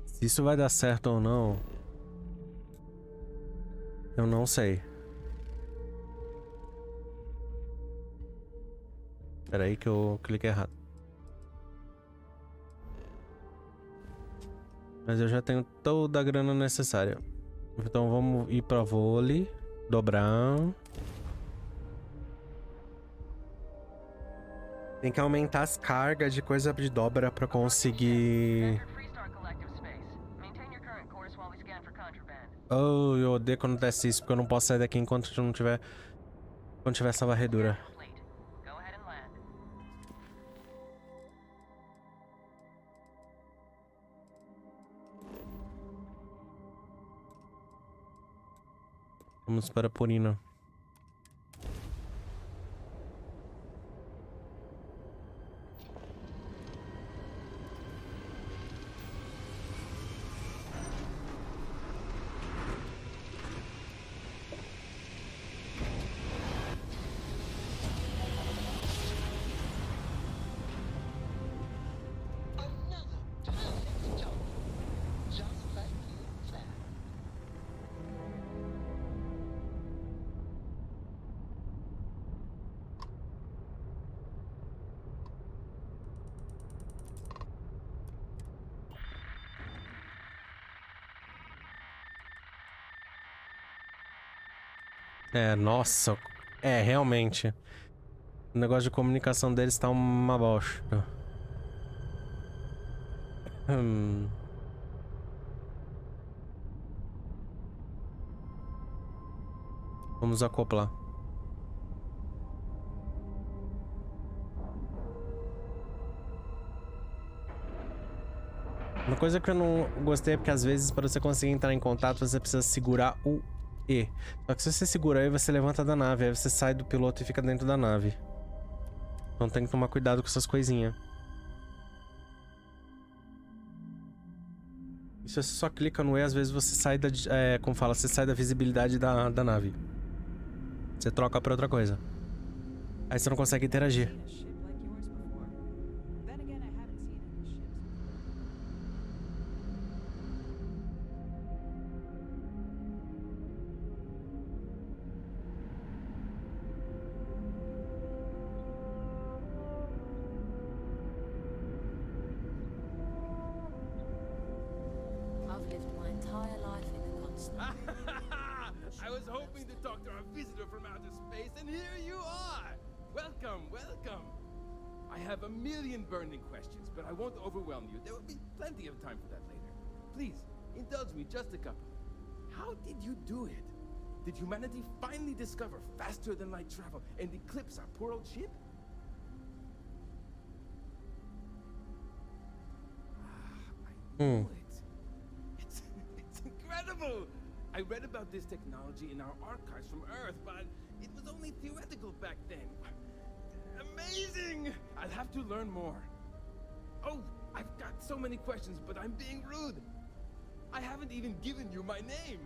Se isso vai dar certo ou não, eu não sei. Espera aí que eu cliquei errado. Mas eu já tenho toda a grana necessária. Então vamos ir pra vôlei. Dobrar. Tem que aumentar as cargas de coisa de dobra pra conseguir... Oh, eu odeio quando acontece isso, porque eu não posso sair daqui enquanto não tiver... Quando tiver essa varredura. Vamos para a Purina. É, nossa. É, realmente. O negócio de comunicação deles tá uma bosta. Vamos acoplar. Uma coisa que eu não gostei é porque às vezes para você conseguir entrar em contato você precisa segurar o E. Só que se você segura E, você levanta da nave, aí você sai do piloto e fica dentro da nave. Então tem que tomar cuidado com essas coisinhas. E se você só clica no E, às vezes você sai da... como fala, você sai da visibilidade da nave. Você troca pra outra coisa. Aí você não consegue interagir. I was hoping to talk to our visitor from outer space, and here you are! Welcome, welcome! I have a million burning questions, but I won't overwhelm you. There will be plenty of time for that later. Please, indulge me just a couple. How did you do it? Did humanity finally discover faster than light travel and eclipse our poor old ship? I know it. It's incredible! I read about this technology in our archives from Earth, but it was only theoretical back then. Amazing! I'll have to learn more. Oh, I've got so many questions, but I'm being rude. I haven't even given you my name.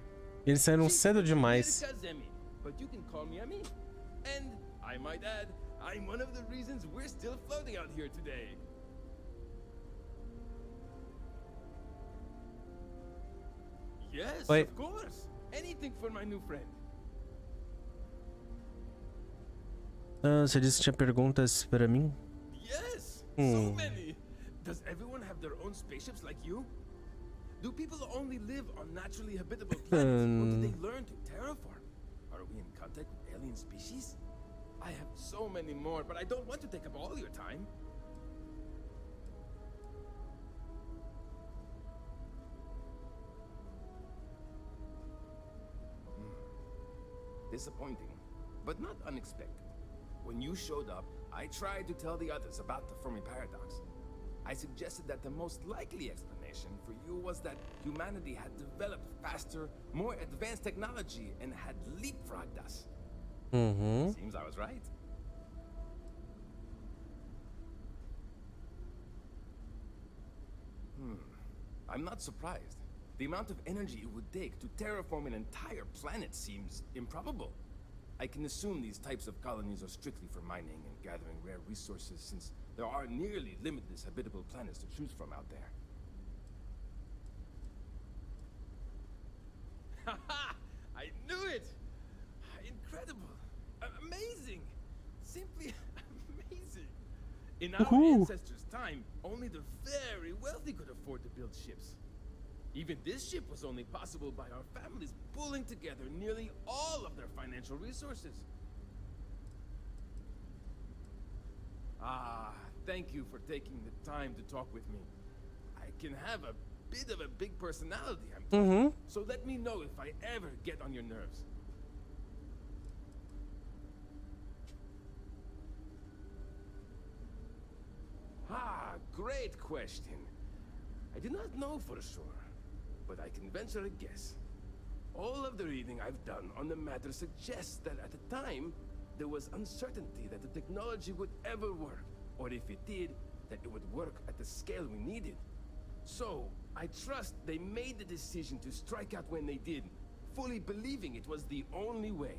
Eles saíram cedo demais. But you can call me Ami. And I might add, I'm one of the reasons we're still floating out here today. Yes, Oi. of course. Anything for my new friend. Você disse que tinha perguntas para mim? Yes, so many. Does everyone have their own spaceships like you? Do people only live on naturally habitable planets, or do they learn to terraform? Are we in contact with alien species? I have so many more, but I don't want to take up all your time. Disappointing, but not unexpected. When you showed up, I tried to tell the others about the Fermi paradox. I suggested that the most likely explanation for you was that humanity had developed faster, more advanced technology and had leapfrogged us. Seems I was right. I'm not surprised. The amount of energy it would take to terraform an entire planet seems improbable. I can assume these types of colonies are strictly for mining and gathering rare resources, since there are nearly limitless habitable planets to choose from out there. Haha! I knew it! Incredible! Amazing! Simply amazing! In our ancestors' time, only the very wealthy could afford to build ships. Even this ship was only possible by our families pulling together nearly all of their financial resources. Thank you for taking the time to talk with me. I can have a bit of a big personality, I'm told. So let me know if I ever get on your nerves. Ah, great question. I do not know for sure, but I can venture a guess. All of the reading I've done on the matter suggests that at the time, there was uncertainty that the technology would ever work, or if it did, that it would work at the scale we needed. So, I trust they made the decision to strike out when they did, fully believing it was the only way.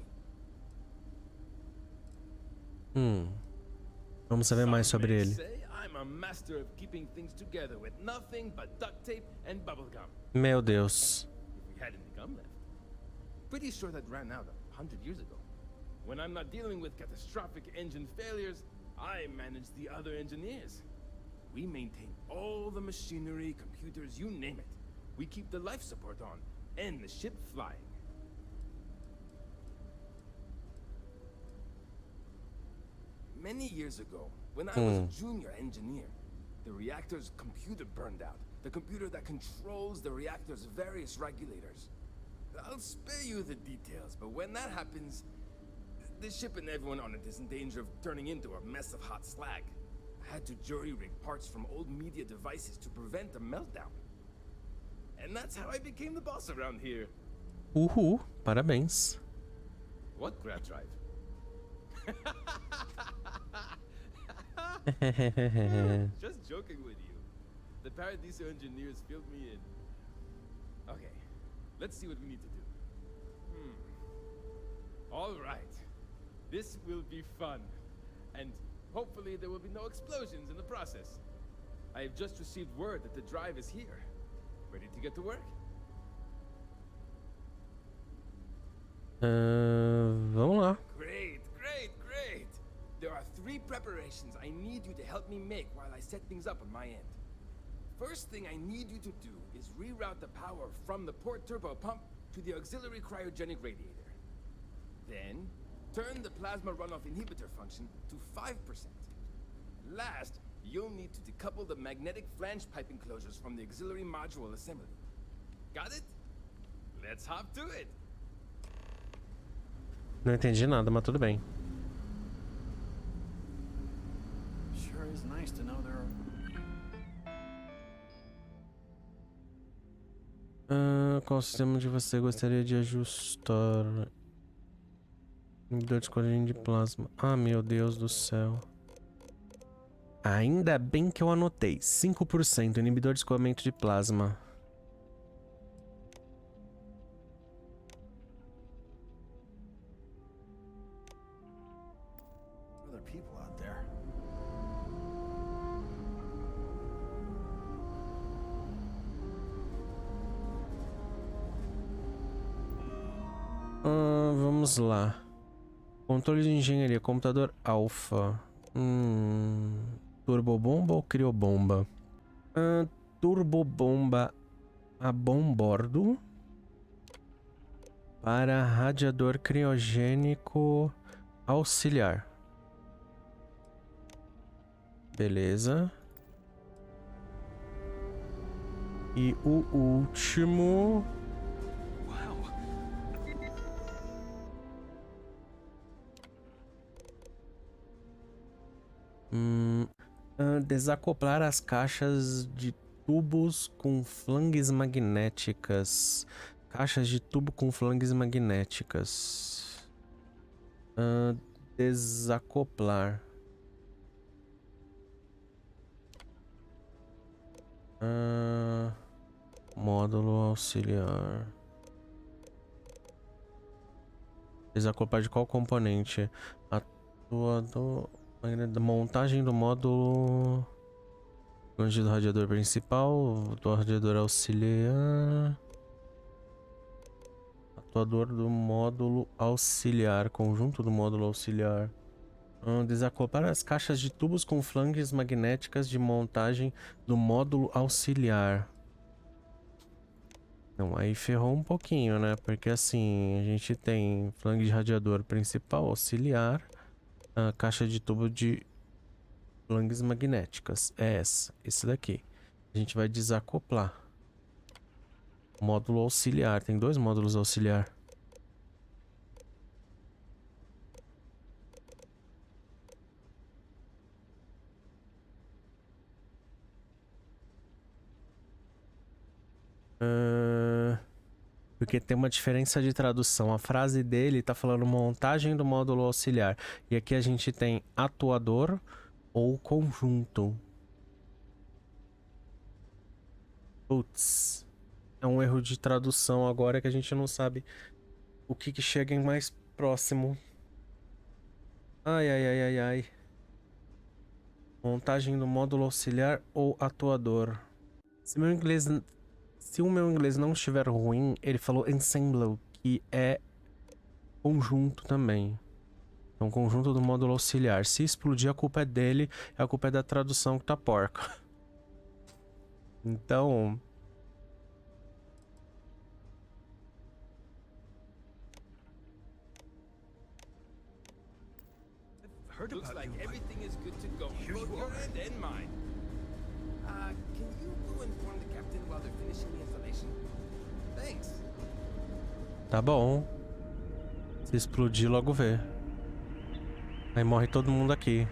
Vamos saber mais sobre ele. I'm a master of keeping things together with nothing but duct tape and bubblegum. Meu Deus. If we had any gum left. Pretty sure that ran out 100 years ago. When I'm not dealing with catastrophic engine failures, I manage the other engineers. We maintain all the machinery, computers, you name it. We keep the life support on, and the ship flying. Many years ago, when I was a junior engineer, the reactor's computer burned out. The computer that controls the reactor's various regulators. I'll spare you the details, but when that happens, the ship and everyone on it is in danger of turning into a mess of hot slag. I had to jury-rig parts from old media devices to prevent a meltdown. And that's how I became the boss around here. Parabéns. What grab drive? Just joking with you. The Paradiso engineers filled me in. Okay, let's see what we need to do. All right. This will be fun. And hopefully there will be no explosions in the process. I have just received word that the drive is here. Ready to get to work? Vamos lá. Great. There are 3 preparations I need you to help me make while I set things up on my end. First thing I need you to do is reroute the power from the port turbo pump to the auxiliary cryogenic radiator. Then, turn the plasma runoff inhibitor function to 5%. Last, you'll need to decouple the magnetic flange pipe enclosures from the auxiliary module assembly. Got it? Let's hop to it. Não entendi nada, mas tudo bem. Sure is nice to know there are... Qual sistema de você gostaria de ajustar? Inibidor de escolhimento de plasma. Ah, meu Deus do céu. Ainda bem que eu anotei. 5% inibidor de escoamento de plasma. other people out there. Vamos lá. Controle de engenharia, computador alfa. Turbobomba ou criobomba? Turbobomba a bombordo. Para radiador criogênico auxiliar. Beleza. E o último... desacoplar as caixas de tubos com flanges magnéticas. Caixas de tubo com flanges magnéticas. Desacoplar. Módulo auxiliar. Desacoplar de qual componente? Atuador... montagem do módulo longe do radiador principal, do radiador auxiliar, atuador do módulo auxiliar, conjunto do módulo auxiliar. Desacoplar as caixas de tubos com flanges magnéticas de montagem do módulo auxiliar. Não, aí ferrou um pouquinho, né? Porque assim, a gente tem flange de radiador principal, auxiliar, a caixa de tubo de flanges magnéticas. É essa, esse daqui. A gente vai desacoplar. Módulo auxiliar. Tem 2 módulos auxiliar. Porque tem uma diferença de tradução. A frase dele tá falando montagem do módulo auxiliar. E aqui a gente tem atuador ou conjunto. Putz. É um erro de tradução agora que a gente não sabe o que chega em mais próximo. Ai, ai, ai, ai, ai. Montagem do módulo auxiliar ou atuador. Se o meu inglês não estiver ruim, ele falou ensemble, que é conjunto também. Então, conjunto do módulo auxiliar. Se explodir, a culpa é dele, a culpa é da tradução que tá porca. Então... Looks like everything is good to go. Both your end and mine. Can you go inform the captain while they're finishing the installation? Thanks. Tá bom. Se explodir, logo vê. Aí morre todo mundo aqui.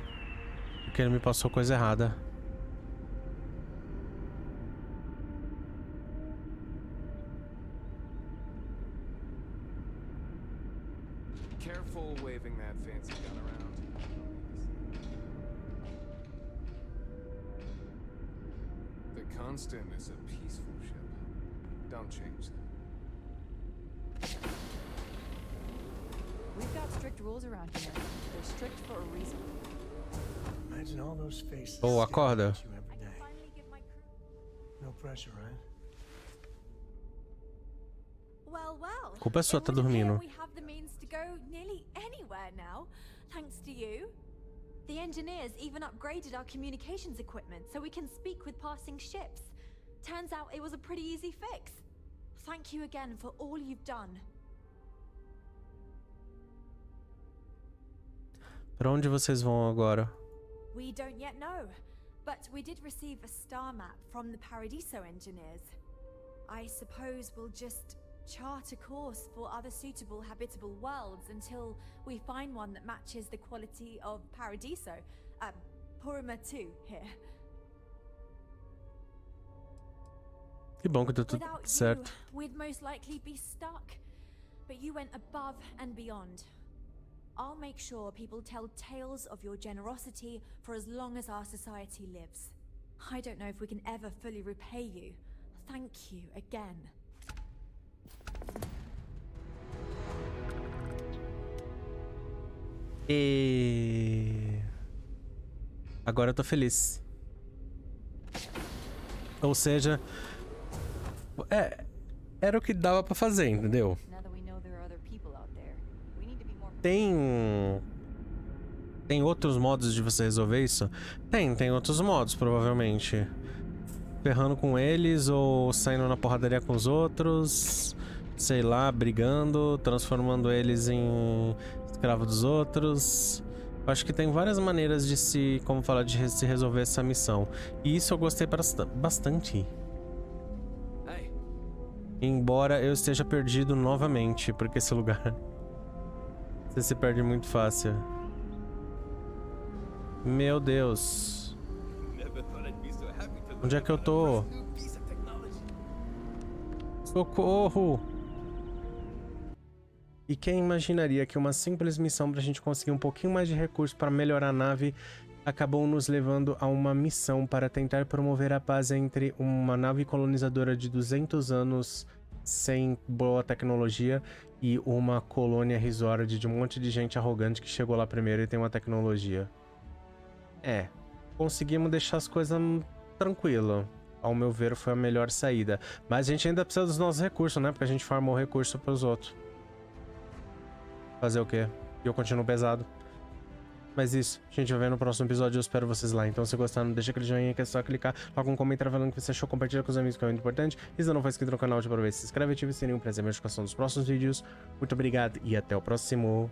Porque ele me passou coisa errada. Careful waving that fancy gun around. The Constant is a peaceful ship. Don't change that. We've got strict rules around here. They're strict for a reason. Imagine all those faces. Oh, acorda. staring at you every day. No pressure, right? Well, well. A culpa é sua, tá It would appear dormindo. we have the means to go nearly anywhere now, thanks to you. The engineers even upgraded our communications equipment so we can speak with passing ships. Turns out it was a pretty easy fix. Thank you again for all you've done. Pra onde vocês vão agora? We don't yet know, but we did receive a star map from the Paradiso engineers. I suppose we'll just chart a course for other suitable habitable worlds until we find one that matches the quality of Paradiso. Purima 2 here. Que bom que deu tudo Without certo. you, we'd most likely be stuck. But you went above and beyond. I'll make sure people tell tales of your generosity for as long as our society lives. I don't know if we can ever fully repay you. Thank you again. E... agora eu tô feliz. Ou seja... era o que dava pra fazer, entendeu? Tem outros modos de você resolver isso? Tem outros modos, provavelmente. Ferrando com eles ou saindo na porradaria com os outros. Sei lá, brigando, transformando eles em escravo dos outros. Eu acho que tem várias maneiras de se resolver essa missão. E isso eu gostei bastante. Embora eu esteja perdido novamente, porque esse lugar... você se perde muito fácil. Meu Deus. Onde é que eu tô? Socorro! E quem imaginaria que uma simples missão pra gente conseguir um pouquinho mais de recursos para melhorar a nave acabou nos levando a uma missão para tentar promover a paz entre uma nave colonizadora de 200 anos sem boa tecnologia e uma colônia resort de um monte de gente arrogante que chegou lá primeiro e tem uma tecnologia. Conseguimos deixar as coisas tranquilo. Ao meu ver, foi a melhor saída. Mas a gente ainda precisa dos nossos recursos, né? Porque a gente farmou recurso pros outros. Fazer o quê? E eu continuo pesado. Mas isso, a gente vai ver no próximo episódio. Eu espero vocês lá. Então, se gostaram, deixa aquele joinha que é só clicar. Logo um comentário falando o que você achou. Compartilha com os amigos, que é muito importante. E se não for inscrito no canal, aproveita, se inscreve e ativa o sininho para receber a notificação dos próximos vídeos. Muito obrigado e até o próximo.